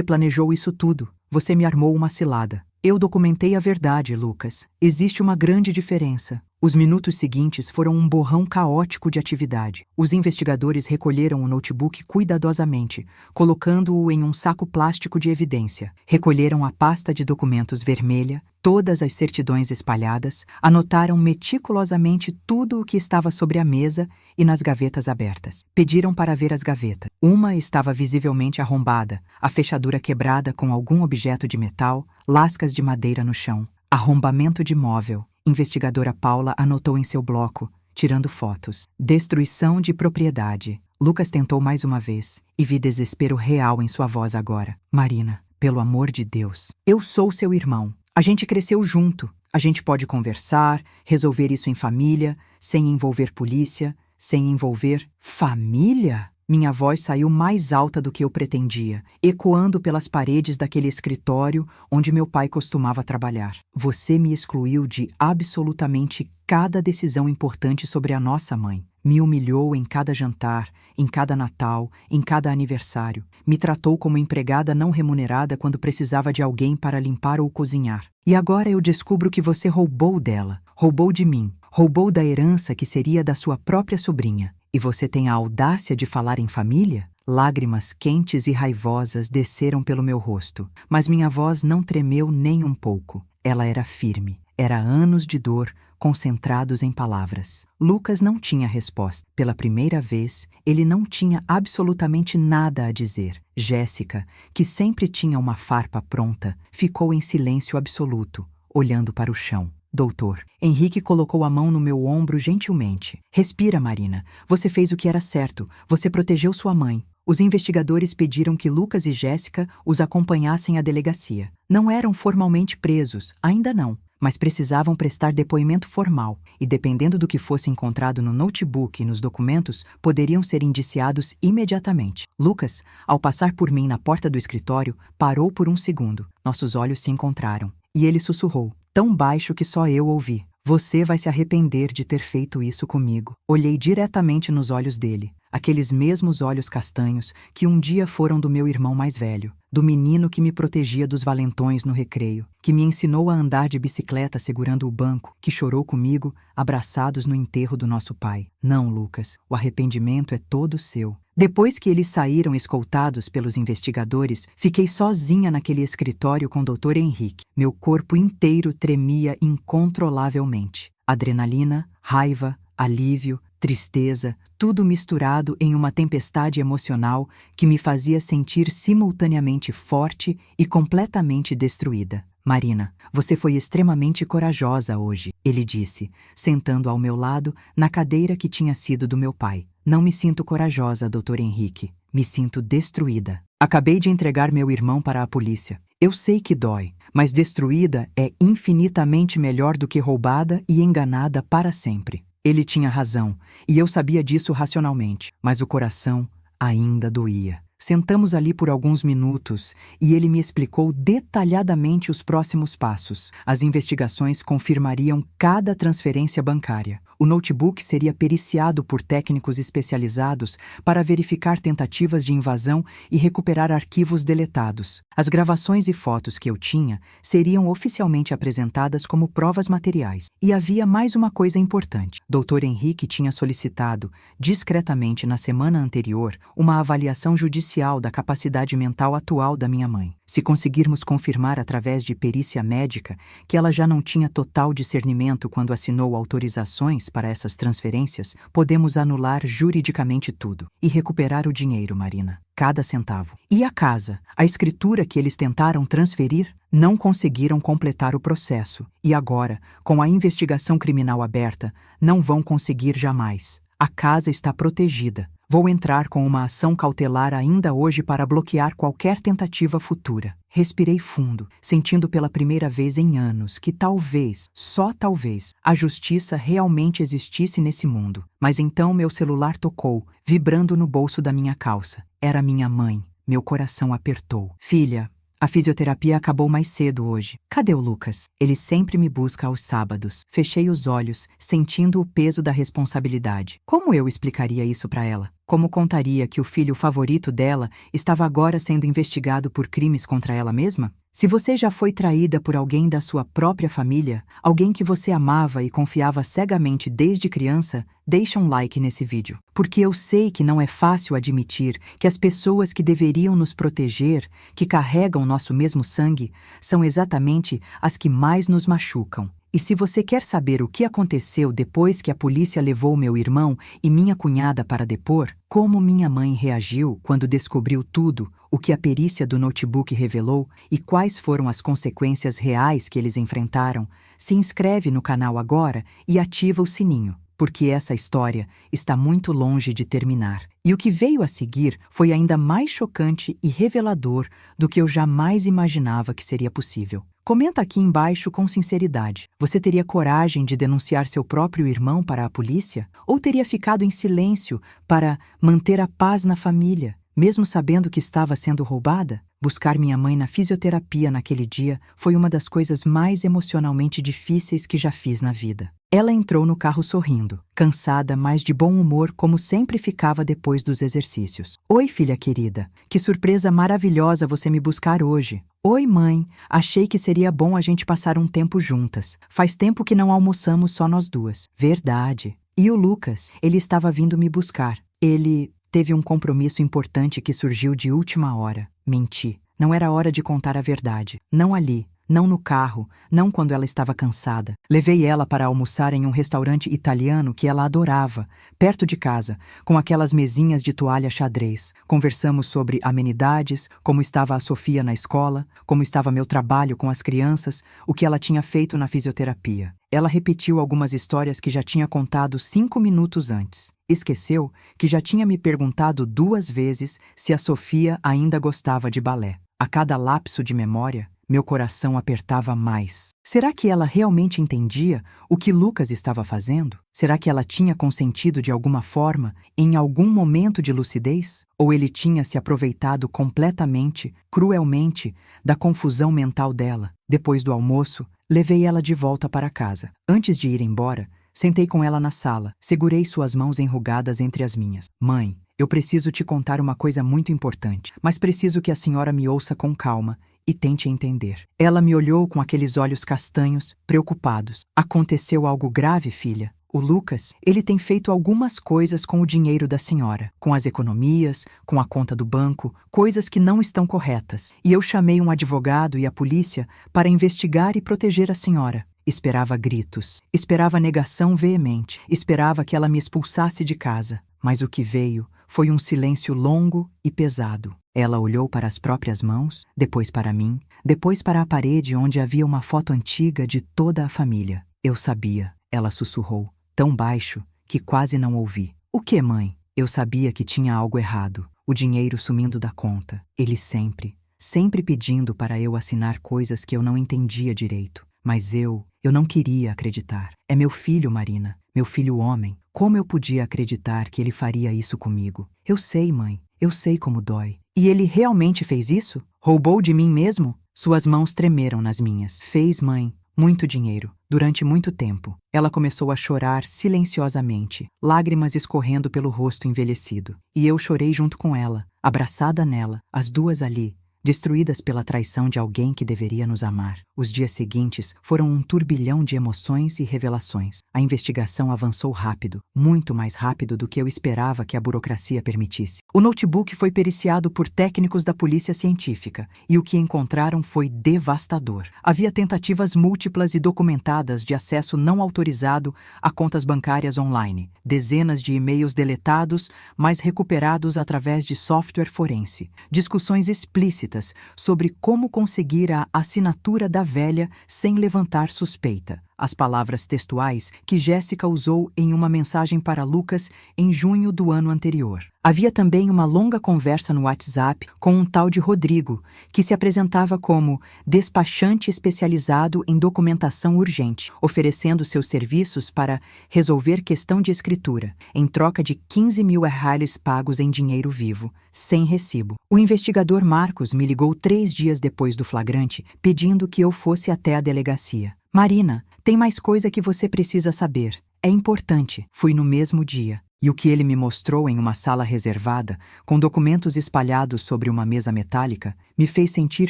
planejou isso tudo. Você me armou uma cilada. Eu documentei a verdade, Lucas. Existe uma grande diferença. Os minutos seguintes foram um borrão caótico de atividade. Os investigadores recolheram o notebook cuidadosamente, colocando-o em um saco plástico de evidência. Recolheram a pasta de documentos vermelha, todas as certidões espalhadas, anotaram meticulosamente tudo o que estava sobre a mesa e nas gavetas abertas. Pediram para ver as gavetas. Uma estava visivelmente arrombada, a fechadura quebrada com algum objeto de metal, lascas de madeira no chão. Arrombamento de móvel. Investigadora Paula anotou em seu bloco, tirando fotos. Destruição de propriedade. Lucas tentou mais uma vez e vi desespero real em sua voz agora. Marina, pelo amor de Deus. Eu sou seu irmão. A gente cresceu junto. A gente pode conversar, resolver isso em família, sem envolver polícia, sem envolver... Família? Minha voz saiu mais alta do que eu pretendia, ecoando pelas paredes daquele escritório onde meu pai costumava trabalhar. Você me excluiu de absolutamente cada decisão importante sobre a nossa mãe. Me humilhou em cada jantar, em cada Natal, em cada aniversário. Me tratou como empregada não remunerada quando precisava de alguém para limpar ou cozinhar. E agora eu descubro que você roubou dela, roubou de mim, roubou da herança que seria da sua própria sobrinha. E você tem a audácia de falar em família? Lágrimas quentes e raivosas desceram pelo meu rosto, mas minha voz não tremeu nem um pouco. Ela era firme. Era anos de dor concentrados em palavras. Lucas não tinha resposta. Pela primeira vez, ele não tinha absolutamente nada a dizer. Jéssica, que sempre tinha uma farpa pronta, ficou em silêncio absoluto, olhando para o chão. Doutor, Henrique colocou a mão no meu ombro gentilmente. Respira, Marina. Você fez o que era certo. Você protegeu sua mãe. Os investigadores pediram que Lucas e Jéssica os acompanhassem à delegacia. Não eram formalmente presos, ainda não, mas precisavam prestar depoimento formal e, dependendo do que fosse encontrado no notebook e nos documentos, poderiam ser indiciados imediatamente. Lucas, ao passar por mim na porta do escritório, parou por um segundo. Nossos olhos se encontraram e ele sussurrou, tão baixo que só eu ouvi. Você vai se arrepender de ter feito isso comigo. Olhei diretamente nos olhos dele, aqueles mesmos olhos castanhos que um dia foram do meu irmão mais velho, do menino que me protegia dos valentões no recreio, que me ensinou a andar de bicicleta segurando o banco, que chorou comigo, abraçados no enterro do nosso pai. Não, Lucas, o arrependimento é todo seu. Depois que eles saíram escoltados pelos investigadores, fiquei sozinha naquele escritório com o Dr. Henrique. Meu corpo inteiro tremia incontrolavelmente. Adrenalina, raiva, alívio, tristeza, tudo misturado em uma tempestade emocional que me fazia sentir simultaneamente forte e completamente destruída. Marina, você foi extremamente corajosa hoje, ele disse, sentando ao meu lado na cadeira que tinha sido do meu pai. Não me sinto corajosa, Dr. Henrique. Me sinto destruída. Acabei de entregar meu irmão para a polícia. Eu sei que dói, mas destruída é infinitamente melhor do que roubada e enganada para sempre. Ele tinha razão, e eu sabia disso racionalmente, mas o coração ainda doía. Sentamos ali por alguns minutos e ele me explicou detalhadamente os próximos passos. As investigações confirmariam cada transferência bancária. O notebook seria periciado por técnicos especializados para verificar tentativas de invasão e recuperar arquivos deletados. As gravações e fotos que eu tinha seriam oficialmente apresentadas como provas materiais. E havia mais uma coisa importante. Dr. Henrique tinha solicitado, discretamente na semana anterior, uma avaliação judicial da capacidade mental atual da minha mãe. Se conseguirmos confirmar através de perícia médica que ela já não tinha total discernimento quando assinou autorizações para essas transferências, podemos anular juridicamente tudo e recuperar o dinheiro, Marina. Cada centavo. E a casa, a escritura que eles tentaram transferir, não conseguiram completar o processo. E agora, com a investigação criminal aberta, não vão conseguir jamais. A casa está protegida. Vou entrar com uma ação cautelar ainda hoje para bloquear qualquer tentativa futura. Respirei fundo, sentindo pela primeira vez em anos que talvez, só talvez, a justiça realmente existisse nesse mundo. Mas então meu celular tocou, vibrando no bolso da minha calça. Era minha mãe. Meu coração apertou. Filha, a fisioterapia acabou mais cedo hoje. Cadê o Lucas? Ele sempre me busca aos sábados. Fechei os olhos, sentindo o peso da responsabilidade. Como eu explicaria isso para ela? Como contaria que o filho favorito dela estava agora sendo investigado por crimes contra ela mesma? Se você já foi traída por alguém da sua própria família, alguém que você amava e confiava cegamente desde criança, deixa um like nesse vídeo. Porque eu sei que não é fácil admitir que as pessoas que deveriam nos proteger, que carregam nosso mesmo sangue, são exatamente as que mais nos machucam. E se você quer saber o que aconteceu depois que a polícia levou meu irmão e minha cunhada para depor, como minha mãe reagiu quando descobriu tudo, o que a perícia do notebook revelou e quais foram as consequências reais que eles enfrentaram, se inscreve no canal agora e ativa o sininho, porque essa história está muito longe de terminar. E o que veio a seguir foi ainda mais chocante e revelador do que eu jamais imaginava que seria possível. Comenta aqui embaixo com sinceridade. Você teria coragem de denunciar seu próprio irmão para a polícia? Ou teria ficado em silêncio para manter a paz na família, mesmo sabendo que estava sendo roubada? Buscar minha mãe na fisioterapia naquele dia foi uma das coisas mais emocionalmente difíceis que já fiz na vida. Ela entrou no carro sorrindo, cansada, mas de bom humor como sempre ficava depois dos exercícios. Oi, filha querida. Que surpresa maravilhosa você me buscar hoje. Oi, mãe. Achei que seria bom a gente passar um tempo juntas. Faz tempo que não almoçamos só nós duas. Verdade. E o Lucas? Ele estava vindo me buscar. Ele teve um compromisso importante que surgiu de última hora. Menti. Não era hora de contar a verdade. Não ali. Não no carro, não quando ela estava cansada. Levei ela para almoçar em um restaurante italiano que ela adorava, perto de casa, com aquelas mesinhas de toalha xadrez. Conversamos sobre amenidades, como estava a Sofia na escola, como estava meu trabalho com as crianças, o que ela tinha feito na fisioterapia. Ela repetiu algumas histórias que já tinha contado 5 minutos antes. Esqueceu que já tinha me perguntado 2 vezes se a Sofia ainda gostava de balé. A cada lapso de memória, meu coração apertava mais. Será que ela realmente entendia o que Lucas estava fazendo? Será que ela tinha consentido de alguma forma, em algum momento de lucidez? Ou ele tinha se aproveitado completamente, cruelmente, da confusão mental dela? Depois do almoço, levei ela de volta para casa. Antes de ir embora, sentei com ela na sala, segurei suas mãos enrugadas entre as minhas. Mãe, eu preciso te contar uma coisa muito importante, mas preciso que a senhora me ouça com calma e tente entender. Ela me olhou com aqueles olhos castanhos, preocupados. Aconteceu algo grave, filha. O Lucas, ele tem feito algumas coisas com o dinheiro da senhora, com as economias, com a conta do banco, coisas que não estão corretas. E eu chamei um advogado e a polícia para investigar e proteger a senhora. Esperava gritos, esperava negação veemente, esperava que ela me expulsasse de casa. Mas o que veio foi um silêncio longo e pesado. Ela olhou para as próprias mãos, depois para mim, depois para a parede onde havia uma foto antiga de toda a família. Eu sabia, ela sussurrou, tão baixo que quase não ouvi. O que, mãe? Eu sabia que tinha algo errado. O dinheiro sumindo da conta. Ele sempre pedindo para eu assinar coisas que eu não entendia direito. Mas eu não queria acreditar. É meu filho, Marina. Meu filho homem. Como eu podia acreditar que ele faria isso comigo? Eu sei, mãe. Eu sei como dói. E ele realmente fez isso? Roubou de mim mesmo? Suas mãos tremeram nas minhas. Fez, mãe. Muito dinheiro. Durante muito tempo. Ela começou a chorar silenciosamente, lágrimas escorrendo pelo rosto envelhecido. E eu chorei junto com ela, abraçada nela, as duas ali, destruídas pela traição de alguém que deveria nos amar. Os dias seguintes foram um turbilhão de emoções e revelações. A investigação avançou rápido, muito mais rápido do que eu esperava que a burocracia permitisse. O notebook foi periciado por técnicos da polícia científica, e o que encontraram foi devastador. Havia tentativas múltiplas e documentadas de acesso não autorizado a contas bancárias online, dezenas de e-mails deletados, mas recuperados através de software forense, discussões explícitas sobre como conseguir a assinatura da velha sem levantar suspeita. As palavras textuais que Jéssica usou em uma mensagem para Lucas em junho do ano anterior. Havia também uma longa conversa no WhatsApp com um tal de Rodrigo, que se apresentava como despachante especializado em documentação urgente, oferecendo seus serviços para resolver questão de escritura, em troca de 15 mil reais pagos em dinheiro vivo, sem recibo. O investigador Marcos me ligou 3 dias depois do flagrante, pedindo que eu fosse até a delegacia. Marina, tem mais coisa que você precisa saber. É importante. Fui no mesmo dia. E o que ele me mostrou em uma sala reservada, com documentos espalhados sobre uma mesa metálica, me fez sentir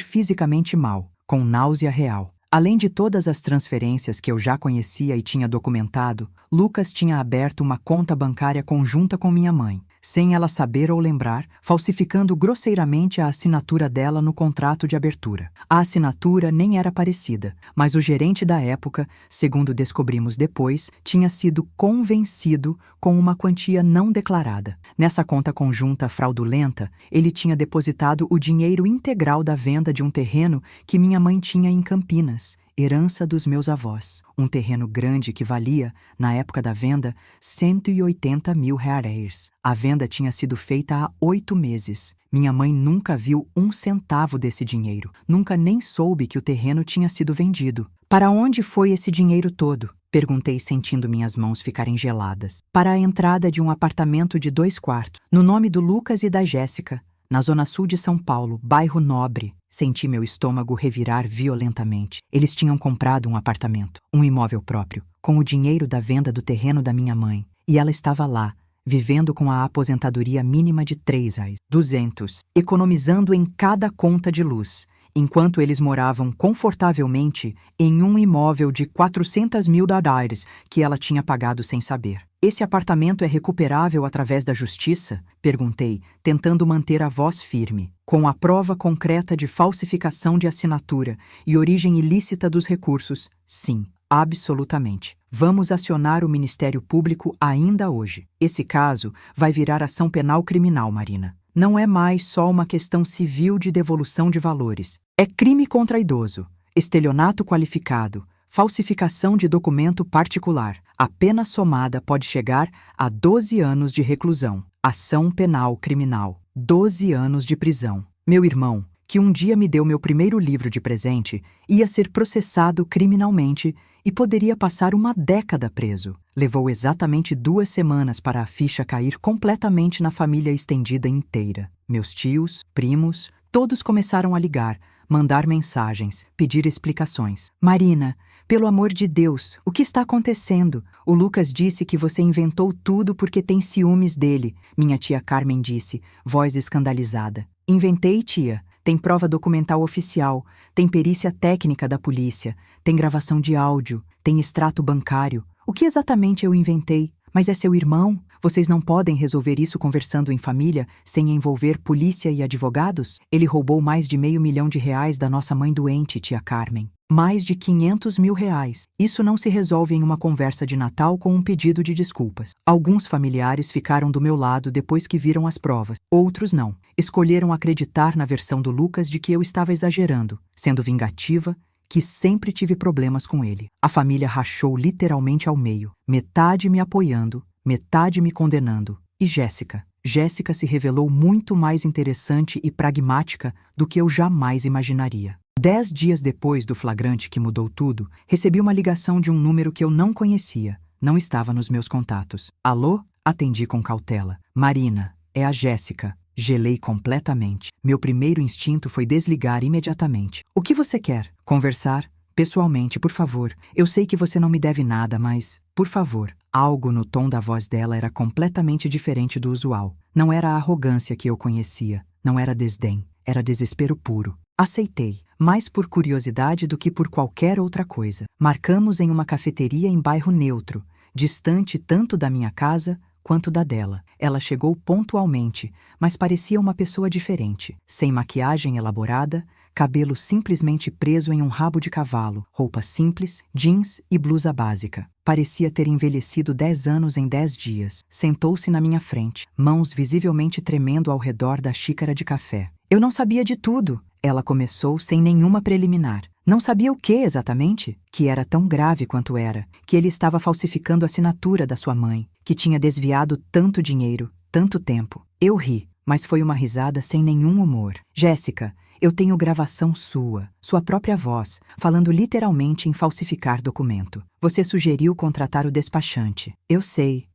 fisicamente mal, com náusea real. Além de todas as transferências que eu já conhecia e tinha documentado, Lucas tinha aberto uma conta bancária conjunta com minha mãe, sem ela saber ou lembrar, falsificando grosseiramente a assinatura dela no contrato de abertura. A assinatura nem era parecida, mas o gerente da época, segundo descobrimos depois, tinha sido convencido com uma quantia não declarada. Nessa conta conjunta fraudulenta, ele tinha depositado o dinheiro integral da venda de um terreno que minha mãe tinha em Campinas, herança dos meus avós. Um terreno grande que valia, na época da venda, 180 mil reais. A venda tinha sido feita há 8 meses. Minha mãe nunca viu 1 centavo desse dinheiro. Nunca nem soube que o terreno tinha sido vendido. Para onde foi esse dinheiro todo? Perguntei, sentindo minhas mãos ficarem geladas. Para a entrada de um apartamento de 2 quartos, no nome do Lucas e da Jéssica, na zona sul de São Paulo, bairro Nobre. Senti meu estômago revirar violentamente. Eles tinham comprado um apartamento, um imóvel próprio, com o dinheiro da venda do terreno da minha mãe. E ela estava lá, vivendo com a aposentadoria mínima de R$3,200, economizando em cada conta de luz, enquanto eles moravam confortavelmente em um imóvel de 400 mil reais que ela tinha pagado sem saber. Esse apartamento é recuperável através da justiça? Perguntei, tentando manter a voz firme. Com a prova concreta de falsificação de assinatura e origem ilícita dos recursos, sim, absolutamente. Vamos acionar o Ministério Público ainda hoje. Esse caso vai virar ação penal criminal, Marina. Não é mais só uma questão civil de devolução de valores. É crime contra idoso, estelionato qualificado, falsificação de documento particular. A pena somada pode chegar a 12 anos de reclusão. Ação penal criminal. 12 anos de prisão. Meu irmão, que um dia me deu meu primeiro livro de presente, ia ser processado criminalmente e poderia passar uma década preso. Levou exatamente 2 semanas para a ficha cair completamente na família estendida inteira. Meus tios, primos, todos começaram a ligar, mandar mensagens, pedir explicações. Marina, pelo amor de Deus, o que está acontecendo? O Lucas disse que você inventou tudo porque tem ciúmes dele, minha tia Carmen disse, voz escandalizada. Inventei, tia. Tem prova documental oficial, tem perícia técnica da polícia, tem gravação de áudio, tem extrato bancário. O que exatamente eu inventei? Mas é seu irmão? Vocês não podem resolver isso conversando em família, sem envolver polícia e advogados? Ele roubou mais de R$500 mil da nossa mãe doente, tia Carmen. Mais de 500 mil reais. Isso não se resolve em uma conversa de Natal com um pedido de desculpas. Alguns familiares ficaram do meu lado depois que viram as provas. Outros não. Escolheram acreditar na versão do Lucas de que eu estava exagerando, sendo vingativa, que sempre tive problemas com ele. A família rachou literalmente ao meio. Metade me apoiando, metade me condenando. E Jéssica? Jéssica se revelou muito mais interessante e pragmática do que eu jamais imaginaria. 10 dias depois do flagrante que mudou tudo, recebi uma ligação de um número que eu não conhecia. Não estava nos meus contatos. Alô? Atendi com cautela. Marina, é a Jéssica. Gelei completamente. Meu primeiro instinto foi desligar imediatamente. O que você quer? Conversar? Pessoalmente, por favor. Eu sei que você não me deve nada, mas, por favor. Algo no tom da voz dela era completamente diferente do usual. Não era a arrogância que eu conhecia. Não era desdém. Era desespero puro. Aceitei, mais por curiosidade do que por qualquer outra coisa. Marcamos em uma cafeteria em bairro Neutro, distante tanto da minha casa quanto da dela. Ela chegou pontualmente, mas parecia uma pessoa diferente, sem maquiagem elaborada, cabelo simplesmente preso em um rabo de cavalo, roupa simples, jeans e blusa básica. Parecia ter envelhecido 10 anos em 10 dias. Sentou-se na minha frente, mãos visivelmente tremendo ao redor da xícara de café. Eu não sabia de tudo, ela começou sem nenhuma preliminar. Não sabia o que exatamente? Que era tão grave quanto era, que ele estava falsificando a assinatura da sua mãe, que tinha desviado tanto dinheiro, tanto tempo. Eu ri, mas foi uma risada sem nenhum humor. Jéssica, eu tenho gravação sua própria voz, falando literalmente em falsificar documento. Você sugeriu contratar o despachante. Eu sei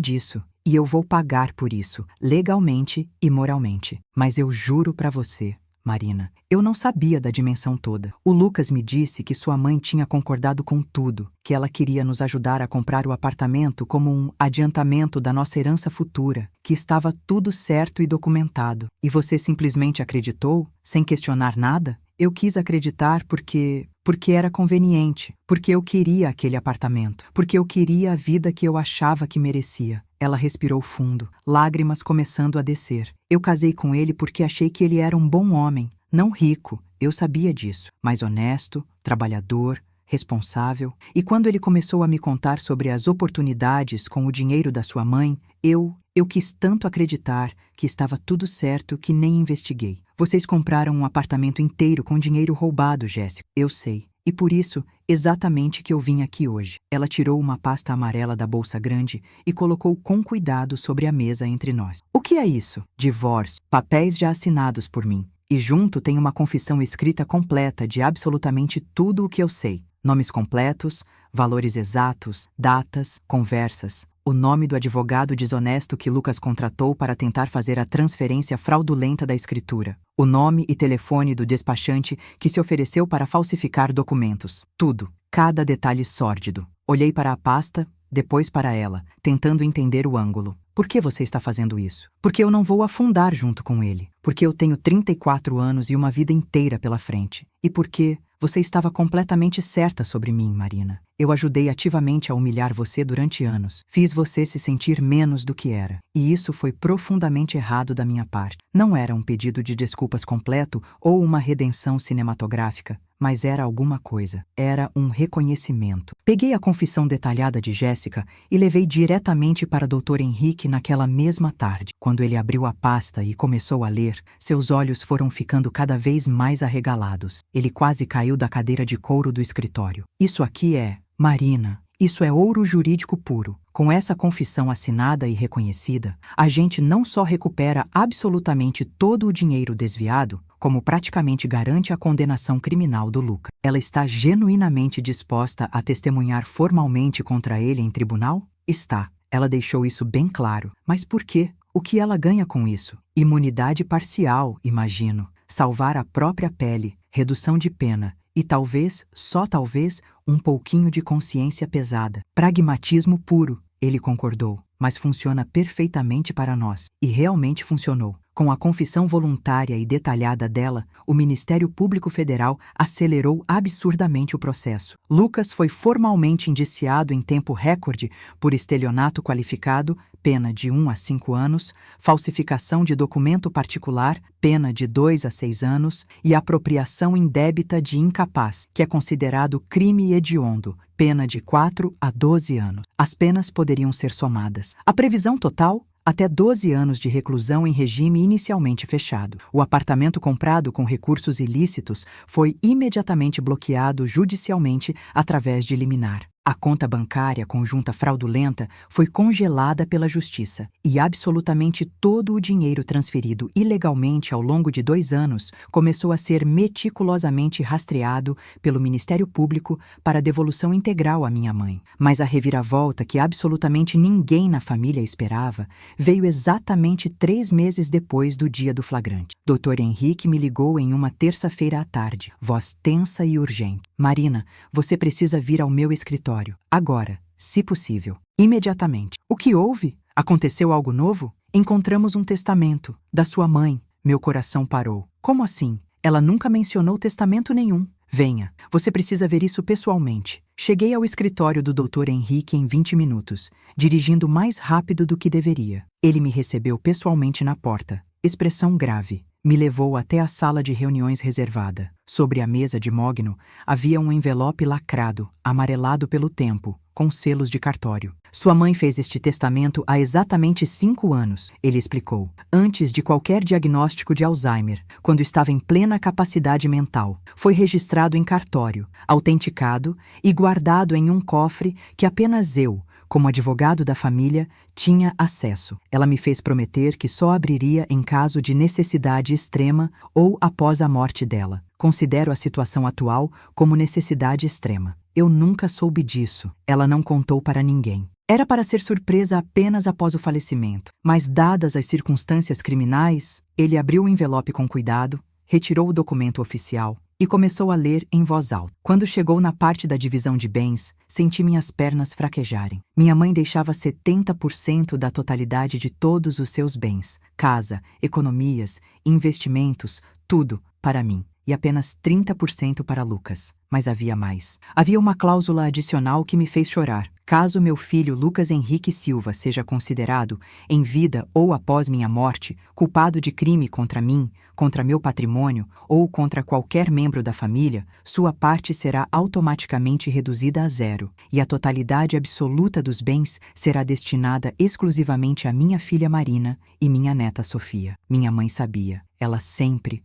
disso. E eu vou pagar por isso, legalmente e moralmente. Mas eu juro pra você, Marina, eu não sabia da dimensão toda. O Lucas me disse que sua mãe tinha concordado com tudo, que ela queria nos ajudar a comprar o apartamento como um adiantamento da nossa herança futura, que estava tudo certo e documentado. E você simplesmente acreditou, sem questionar nada? Eu quis acreditar porque era conveniente, porque eu queria aquele apartamento, porque eu queria a vida que eu achava que merecia. Ela respirou fundo, lágrimas começando a descer. Eu casei com ele porque achei que ele era um bom homem, não rico, eu sabia disso, mas honesto, trabalhador, responsável. E quando ele começou a me contar sobre as oportunidades com o dinheiro da sua mãe, eu quis tanto acreditar que estava tudo certo que nem investiguei. Vocês compraram um apartamento inteiro com dinheiro roubado, Jéssica. Eu sei. E por isso, exatamente que eu vim aqui hoje. Ela tirou uma pasta amarela da bolsa grande e colocou com cuidado sobre a mesa entre nós. O que é isso? Divórcio. Papéis já assinados por mim. E junto tem uma confissão escrita completa de absolutamente tudo o que eu sei. Nomes completos, valores exatos, datas, conversas. O nome do advogado desonesto que Lucas contratou para tentar fazer a transferência fraudulenta da escritura. O nome e telefone do despachante que se ofereceu para falsificar documentos. Tudo. Cada detalhe sórdido. Olhei para a pasta, depois para ela, tentando entender o ângulo. Por que você está fazendo isso? Porque eu não vou afundar junto com ele. Porque eu tenho 34 anos e uma vida inteira pela frente. E porque você estava completamente certa sobre mim, Marina. Eu ajudei ativamente a humilhar você durante anos. Fiz você se sentir menos do que era. E isso foi profundamente errado da minha parte. Não era um pedido de desculpas completo ou uma redenção cinematográfica, mas era alguma coisa. Era um reconhecimento. Peguei a confissão detalhada de Jéssica e levei diretamente para Dr. Henrique naquela mesma tarde. Quando ele abriu a pasta e começou a ler, seus olhos foram ficando cada vez mais arregalados. Ele quase caiu da cadeira de couro do escritório. Isso aqui é... Marina, isso é ouro jurídico puro. Com essa confissão assinada e reconhecida, a gente não só recupera absolutamente todo o dinheiro desviado, como praticamente garante a condenação criminal do Lucas. Ela está genuinamente disposta a testemunhar formalmente contra ele em tribunal? Está. Ela deixou isso bem claro. Mas por quê? O que ela ganha com isso? Imunidade parcial, imagino. Salvar a própria pele, redução de pena. E talvez, só talvez, um pouquinho de consciência pesada. Pragmatismo puro, ele concordou, mas funciona perfeitamente para nós. E realmente funcionou. Com a confissão voluntária e detalhada dela, o Ministério Público Federal acelerou absurdamente o processo. Lucas foi formalmente indiciado em tempo recorde por estelionato qualificado, pena de 1 a 5 anos, falsificação de documento particular, pena de 2 a 6 anos, e apropriação indébita de incapaz, que é considerado crime hediondo, pena de 4 a 12 anos. As penas poderiam ser somadas. A previsão total? Até 12 anos de reclusão em regime inicialmente fechado. O apartamento comprado com recursos ilícitos foi imediatamente bloqueado judicialmente através de liminar. A conta bancária conjunta fraudulenta foi congelada pela Justiça e absolutamente todo o dinheiro transferido ilegalmente ao longo de 2 anos começou a ser meticulosamente rastreado pelo Ministério Público para devolução integral à minha mãe. Mas a reviravolta que absolutamente ninguém na família esperava veio exatamente 3 meses depois do dia do flagrante. Dr. Henrique me ligou em uma terça-feira à tarde, voz tensa e urgente. Marina, você precisa vir ao meu escritório. Agora, se possível, imediatamente. O que houve? Aconteceu algo novo? Encontramos um testamento da sua mãe. Meu coração parou. Como assim? Ela nunca mencionou testamento nenhum. Venha, você precisa ver isso pessoalmente. Cheguei ao escritório do Dr. Henrique em 20 minutos, dirigindo mais rápido do que deveria. Ele me recebeu pessoalmente na porta, expressão grave. Me levou até a sala de reuniões reservada. Sobre a mesa de mogno havia um envelope lacrado, amarelado pelo tempo, com selos de cartório. Sua mãe fez este testamento há exatamente 5 anos, ele explicou, antes de qualquer diagnóstico de Alzheimer, quando estava em plena capacidade mental. Foi registrado em cartório, autenticado e guardado em um cofre que apenas eu, como advogado da família, tinha acesso. Ela me fez prometer que só abriria em caso de necessidade extrema ou após a morte dela. Considero a situação atual como necessidade extrema. Eu nunca soube disso. Ela não contou para ninguém. Era para ser surpresa apenas após o falecimento. Mas, dadas as circunstâncias criminais, ele abriu o envelope com cuidado, retirou o documento oficial e começou a ler em voz alta. Quando chegou na parte da divisão de bens, senti minhas pernas fraquejarem. Minha mãe deixava 70% da totalidade de todos os seus bens, casa, economias, investimentos, tudo, para mim. E apenas 30% para Lucas. Mas havia mais. Havia uma cláusula adicional que me fez chorar. Caso meu filho Lucas Henrique Silva seja considerado, em vida ou após minha morte, culpado de crime contra mim, contra meu patrimônio ou contra qualquer membro da família, sua parte será automaticamente reduzida a 0, e a totalidade absoluta dos bens será destinada exclusivamente à minha filha Marina e minha neta Sofia. Minha mãe sabia. Ela sempre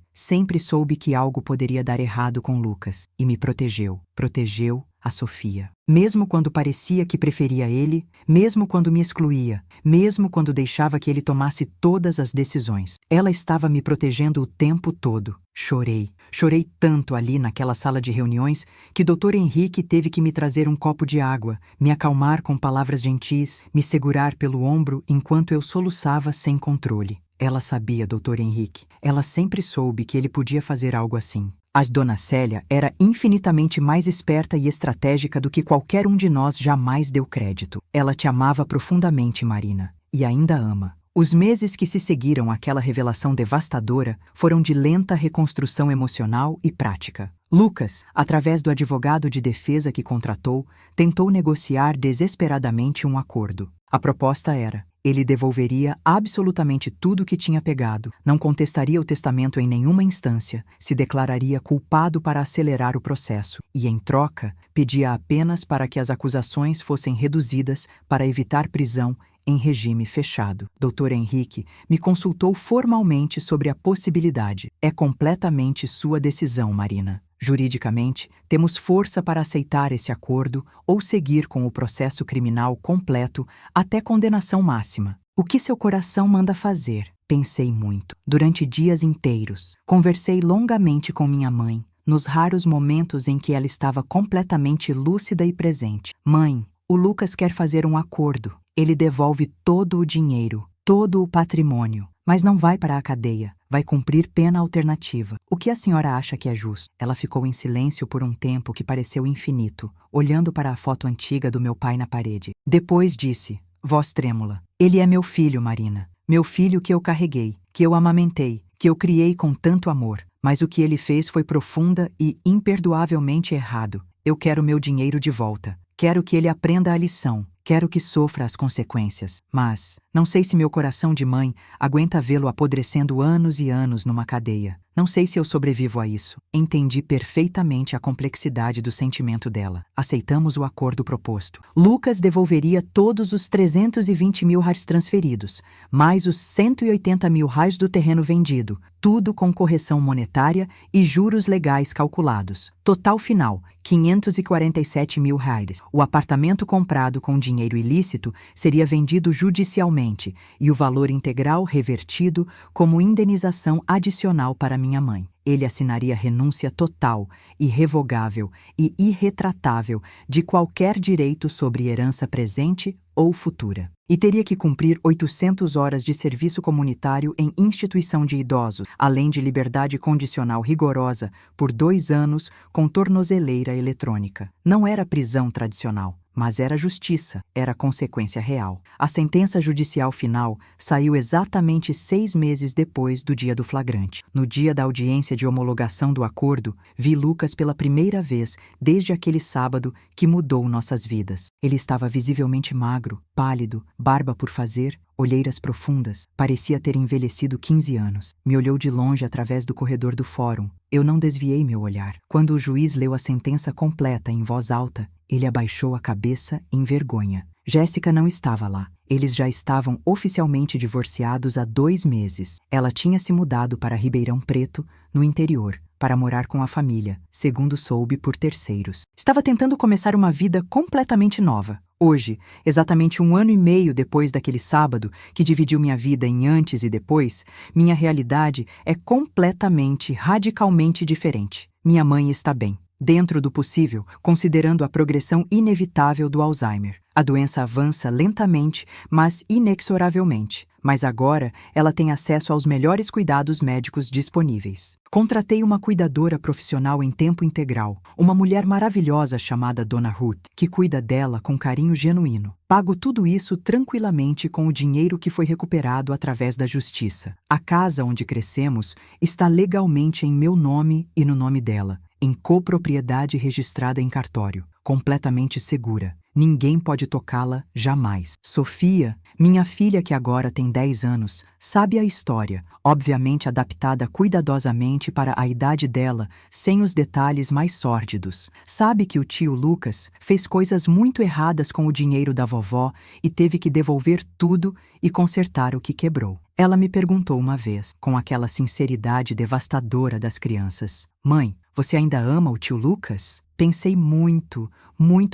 soube que algo poderia dar errado com Lucas e me protegeu. Protegeu a Sofia. Mesmo quando parecia que preferia ele, mesmo quando me excluía, mesmo quando deixava que ele tomasse todas as decisões. Ela estava me protegendo o tempo todo. Chorei. Chorei tanto ali naquela sala de reuniões que Dr. Henrique teve que me trazer um copo de água, me acalmar com palavras gentis, me segurar pelo ombro enquanto eu soluçava sem controle. Ela sabia, Dr. Henrique. Ela sempre soube que ele podia fazer algo assim. A Dona Célia era infinitamente mais esperta e estratégica do que qualquer um de nós jamais deu crédito. Ela te amava profundamente, Marina, e ainda ama. Os meses que se seguiram àquela revelação devastadora foram de lenta reconstrução emocional e prática. Lucas, através do advogado de defesa que contratou, tentou negociar desesperadamente um acordo. A proposta era: ele devolveria absolutamente tudo que tinha pegado, não contestaria o testamento em nenhuma instância, se declararia culpado para acelerar o processo e, em troca, pedia apenas para que as acusações fossem reduzidas para evitar prisão em regime fechado. Dr. Henrique me consultou formalmente sobre a possibilidade. É completamente sua decisão, Marina. Juridicamente, temos força para aceitar esse acordo ou seguir com o processo criminal completo até condenação máxima. O que seu coração manda fazer? Pensei muito. Durante dias inteiros, conversei longamente com minha mãe, nos raros momentos em que ela estava completamente lúcida e presente. Mãe, o Lucas quer fazer um acordo. Ele devolve todo o dinheiro, todo o patrimônio, mas não vai para a cadeia. Vai cumprir pena alternativa. O que a senhora acha que é justo? Ela ficou em silêncio por um tempo que pareceu infinito, olhando para a foto antiga do meu pai na parede. Depois disse, voz trêmula: ele é meu filho, Marina. Meu filho que eu carreguei, que eu amamentei, que eu criei com tanto amor. Mas o que ele fez foi profunda e imperdoavelmente errado. Eu quero meu dinheiro de volta. Quero que ele aprenda a lição. Quero que sofra as consequências. Mas não sei se meu coração de mãe aguenta vê-lo apodrecendo anos e anos numa cadeia. Não sei se eu sobrevivo a isso. Entendi perfeitamente a complexidade do sentimento dela. Aceitamos o acordo proposto. Lucas devolveria todos os 320 mil reais transferidos, mais os 180 mil reais do terreno vendido, tudo com correção monetária e juros legais calculados. Total final, 547 mil reais. O apartamento comprado com dinheiro ilícito seria vendido judicialmente e o valor integral revertido como indenização adicional para minha mãe. Ele assinaria renúncia total, irrevogável e irretratável de qualquer direito sobre herança presente ou futura. E teria que cumprir 800 horas de serviço comunitário em instituição de idosos, além de liberdade condicional rigorosa por 2 anos com tornozeleira eletrônica. Não era prisão tradicional, mas era justiça, era consequência real. A sentença judicial final saiu exatamente 6 meses depois do dia do flagrante. No dia da audiência de homologação do acordo, vi Lucas pela primeira vez desde aquele sábado que mudou nossas vidas. Ele estava visivelmente magro, pálido, barba por fazer, olheiras profundas, parecia ter envelhecido 15 anos. Me olhou de longe através do corredor do fórum. Eu não desviei meu olhar. Quando o juiz leu a sentença completa em voz alta, ele abaixou a cabeça em vergonha. Jéssica não estava lá. Eles já estavam oficialmente divorciados há 2 meses. Ela tinha se mudado para Ribeirão Preto, no interior, para morar com a família, segundo soube por terceiros. Estava tentando começar uma vida completamente nova. Hoje, exatamente 1 ano e meio depois daquele sábado que dividiu minha vida em antes e depois, minha realidade é completamente, radicalmente diferente. Minha mãe está bem, dentro do possível, considerando a progressão inevitável do Alzheimer. A doença avança lentamente, mas inexoravelmente. Mas agora ela tem acesso aos melhores cuidados médicos disponíveis. Contratei uma cuidadora profissional em tempo integral, uma mulher maravilhosa chamada Dona Ruth, que cuida dela com carinho genuíno. Pago tudo isso tranquilamente com o dinheiro que foi recuperado através da justiça. A casa onde crescemos está legalmente em meu nome e no nome dela, em copropriedade registrada em cartório, completamente segura. Ninguém pode tocá-la jamais. Sofia, minha filha que agora tem 10 anos, sabe a história, obviamente adaptada cuidadosamente para a idade dela, sem os detalhes mais sórdidos. Sabe que o tio Lucas fez coisas muito erradas com o dinheiro da vovó e teve que devolver tudo e consertar o que quebrou. Ela me perguntou uma vez, com aquela sinceridade devastadora das crianças: "Mãe, você ainda ama o tio Lucas?" Pensei muito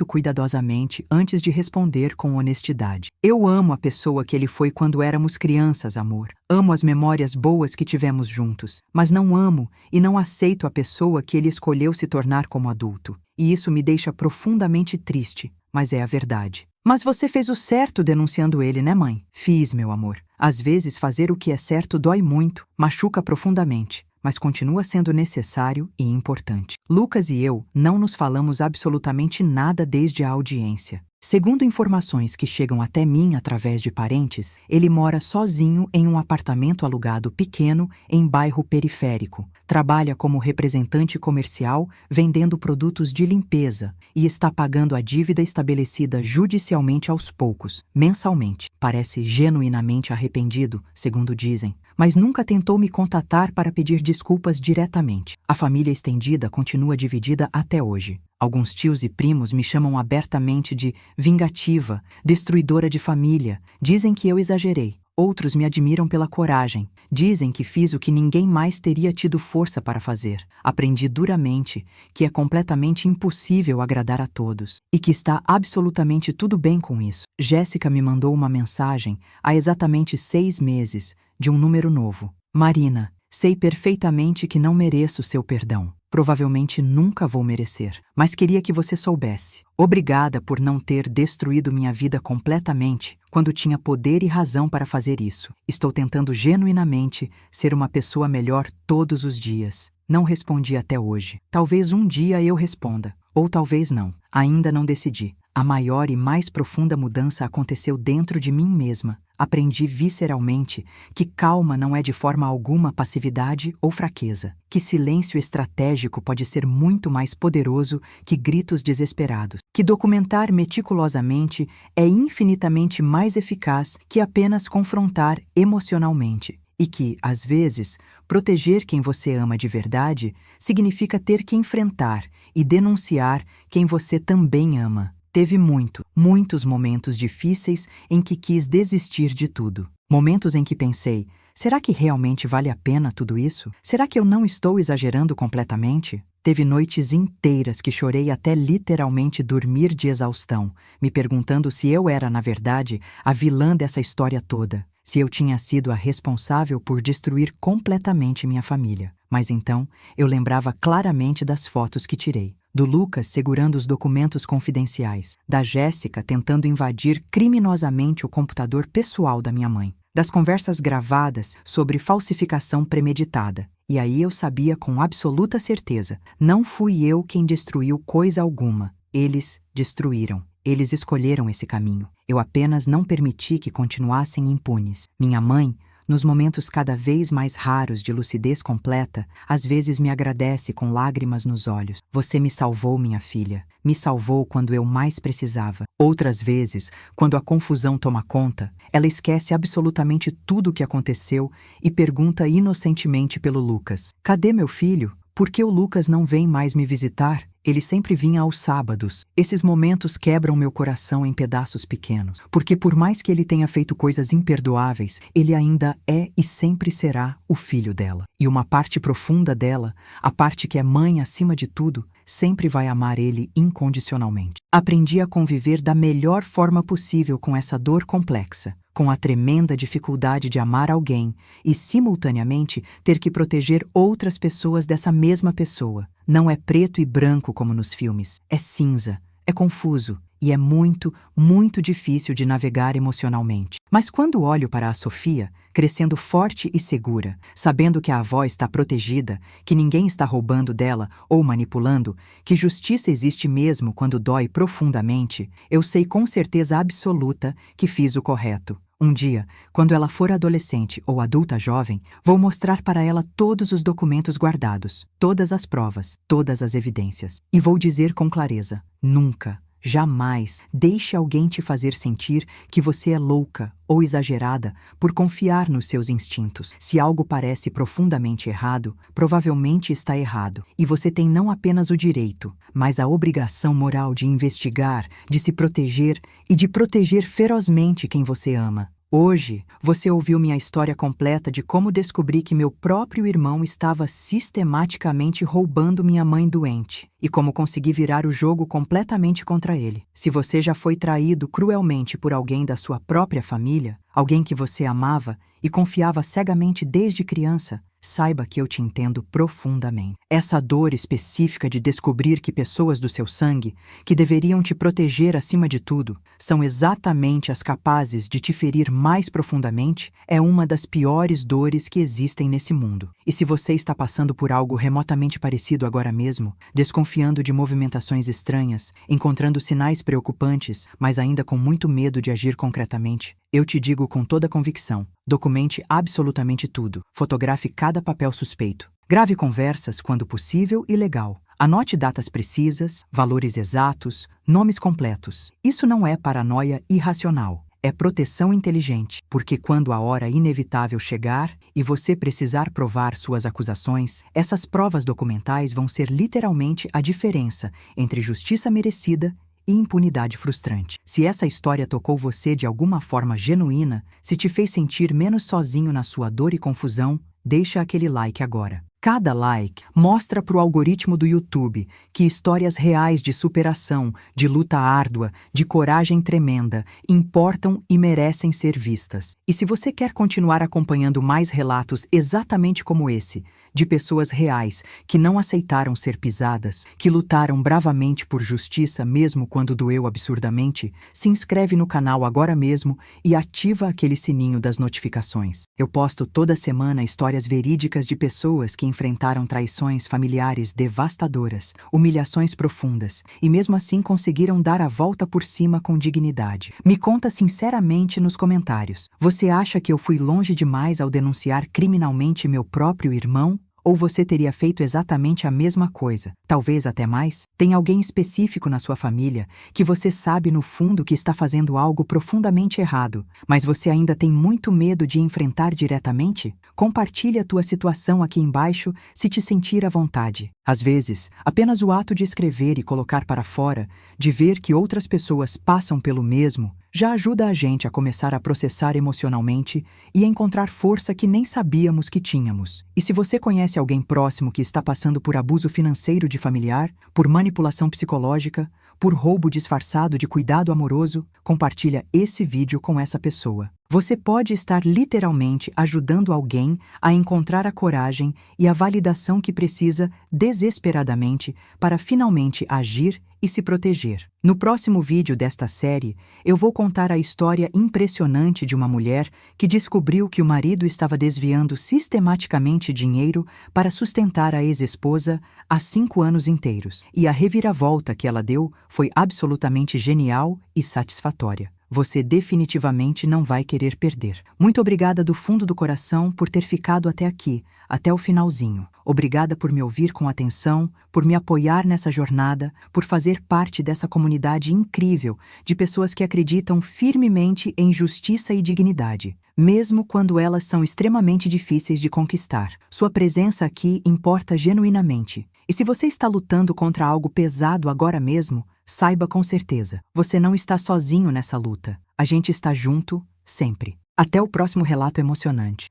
cuidadosamente antes de responder com honestidade. Eu amo a pessoa que ele foi quando éramos crianças, amor. Amo as memórias boas que tivemos juntos, mas não amo e não aceito a pessoa que ele escolheu se tornar como adulto. E isso me deixa profundamente triste, mas é a verdade. Mas você fez o certo denunciando ele, né, mãe? Fiz, meu amor. Às vezes fazer o que é certo dói muito, machuca profundamente, mas continua sendo necessário e importante. Lucas e eu não nos falamos absolutamente nada desde a audiência. Segundo informações que chegam até mim através de parentes, ele mora sozinho em um apartamento alugado pequeno em bairro periférico. Trabalha como representante comercial, vendendo produtos de limpeza e está pagando a dívida estabelecida judicialmente aos poucos, mensalmente. Parece genuinamente arrependido, segundo dizem, mas nunca tentou me contatar para pedir desculpas diretamente. A família estendida continua dividida até hoje. Alguns tios e primos me chamam abertamente de vingativa, destruidora de família. Dizem que eu exagerei. Outros me admiram pela coragem. Dizem que fiz o que ninguém mais teria tido força para fazer. Aprendi duramente que é completamente impossível agradar a todos e que está absolutamente tudo bem com isso. Jéssica me mandou uma mensagem há exatamente 6 meses, de um número novo. Marina, sei perfeitamente que não mereço seu perdão. Provavelmente nunca vou merecer, mas queria que você soubesse. Obrigada por não ter destruído minha vida completamente quando tinha poder e razão para fazer isso. Estou tentando genuinamente ser uma pessoa melhor todos os dias. Não respondi até hoje. Talvez um dia eu responda, ou talvez não. Ainda não decidi. A maior e mais profunda mudança aconteceu dentro de mim mesma. Aprendi visceralmente que calma não é de forma alguma passividade ou fraqueza, que silêncio estratégico pode ser muito mais poderoso que gritos desesperados, que documentar meticulosamente é infinitamente mais eficaz que apenas confrontar emocionalmente, e que, às vezes, proteger quem você ama de verdade significa ter que enfrentar e denunciar quem você também ama. Teve muitos momentos difíceis em que quis desistir de tudo. Momentos em que pensei, será que realmente vale a pena tudo isso? Será que eu não estou exagerando completamente? Teve noites inteiras que chorei até literalmente dormir de exaustão, me perguntando se eu era, na verdade, a vilã dessa história toda, se eu tinha sido a responsável por destruir completamente minha família. Mas então, eu lembrava claramente das fotos que tirei. Do Lucas segurando os documentos confidenciais, da Jéssica tentando invadir criminosamente o computador pessoal da minha mãe, das conversas gravadas sobre falsificação premeditada. E aí eu sabia com absoluta certeza, não fui eu quem destruiu coisa alguma. Eles destruíram. Eles escolheram esse caminho. Eu apenas não permiti que continuassem impunes. Minha mãe, nos momentos cada vez mais raros de lucidez completa, às vezes me agradece com lágrimas nos olhos. Você me salvou, minha filha. Me salvou quando eu mais precisava. Outras vezes, quando a confusão toma conta, ela esquece absolutamente tudo o que aconteceu e pergunta inocentemente pelo Lucas. Cadê meu filho? Por que o Lucas não vem mais me visitar? Ele sempre vinha aos sábados. Esses momentos quebram meu coração em pedaços pequenos, porque por mais que ele tenha feito coisas imperdoáveis, ele ainda é e sempre será o filho dela. E uma parte profunda dela, a parte que é mãe acima de tudo, sempre vai amar ele incondicionalmente. Aprendi a conviver da melhor forma possível com essa dor complexa, com a tremenda dificuldade de amar alguém e, simultaneamente, ter que proteger outras pessoas dessa mesma pessoa. Não é preto e branco como nos filmes. É cinza, é confuso e é muito, muito difícil de navegar emocionalmente. Mas quando olho para a Sofia, crescendo forte e segura, sabendo que a avó está protegida, que ninguém está roubando dela ou manipulando, que justiça existe mesmo quando dói profundamente, eu sei com certeza absoluta que fiz o correto. Um dia, quando ela for adolescente ou adulta jovem, vou mostrar para ela todos os documentos guardados, todas as provas, todas as evidências. E vou dizer com clareza: nunca, jamais deixe alguém te fazer sentir que você é louca ou exagerada por confiar nos seus instintos. Se algo parece profundamente errado, provavelmente está errado. E você tem não apenas o direito, mas a obrigação moral de investigar, de se proteger e de proteger ferozmente quem você ama. Hoje, você ouviu minha história completa de como descobri que meu próprio irmão estava sistematicamente roubando minha mãe doente e como consegui virar o jogo completamente contra ele. Se você já foi traído cruelmente por alguém da sua própria família, alguém que você amava e confiava cegamente desde criança, saiba que eu te entendo profundamente. Essa dor específica de descobrir que pessoas do seu sangue, que deveriam te proteger acima de tudo, são exatamente as capazes de te ferir mais profundamente, é uma das piores dores que existem nesse mundo. E se você está passando por algo remotamente parecido agora mesmo, desconfiando de movimentações estranhas, encontrando sinais preocupantes, mas ainda com muito medo de agir concretamente, eu te digo com toda convicção: documente absolutamente tudo. Fotografe cada papel suspeito. Grave conversas quando possível e legal. Anote datas precisas, valores exatos, nomes completos. Isso não é paranoia irracional. É proteção inteligente, porque quando a hora inevitável chegar e você precisar provar suas acusações, essas provas documentais vão ser literalmente a diferença entre justiça merecida e impunidade frustrante. Se essa história tocou você de alguma forma genuína, se te fez sentir menos sozinho na sua dor e confusão, deixa aquele like agora. Cada like mostra para o algoritmo do YouTube que histórias reais de superação, de luta árdua, de coragem tremenda, importam e merecem ser vistas. E se você quer continuar acompanhando mais relatos exatamente como esse, de pessoas reais que não aceitaram ser pisadas, que lutaram bravamente por justiça mesmo quando doeu absurdamente, se inscreve no canal agora mesmo e ativa aquele sininho das notificações. Eu posto toda semana histórias verídicas de pessoas que enfrentaram traições familiares devastadoras, humilhações profundas, e mesmo assim conseguiram dar a volta por cima com dignidade. Me conta sinceramente nos comentários. Você acha que eu fui longe demais ao denunciar criminalmente meu próprio irmão? Ou você teria feito exatamente a mesma coisa, talvez até mais? Tem alguém específico na sua família que você sabe no fundo que está fazendo algo profundamente errado, mas você ainda tem muito medo de enfrentar diretamente? Compartilhe a tua situação aqui embaixo se te sentir à vontade. Às vezes, apenas o ato de escrever e colocar para fora, de ver que outras pessoas passam pelo mesmo, já ajuda a gente a começar a processar emocionalmente e a encontrar força que nem sabíamos que tínhamos. E se você conhece alguém próximo que está passando por abuso financeiro de familiar, por manipulação psicológica, por roubo disfarçado de cuidado amoroso, compartilha esse vídeo com essa pessoa. Você pode estar literalmente ajudando alguém a encontrar a coragem e a validação que precisa desesperadamente para finalmente agir e se proteger. No próximo vídeo desta série, eu vou contar a história impressionante de uma mulher que descobriu que o marido estava desviando sistematicamente dinheiro para sustentar a ex-esposa há 5 anos inteiros. E a reviravolta que ela deu foi absolutamente genial e satisfatória. Você definitivamente não vai querer perder. Muito obrigada do fundo do coração por ter ficado até aqui, até o finalzinho. Obrigada por me ouvir com atenção, por me apoiar nessa jornada, por fazer parte dessa comunidade incrível de pessoas que acreditam firmemente em justiça e dignidade, mesmo quando elas são extremamente difíceis de conquistar. Sua presença aqui importa genuinamente. E se você está lutando contra algo pesado agora mesmo, saiba com certeza, você não está sozinho nessa luta. A gente está junto, sempre. Até o próximo relato emocionante.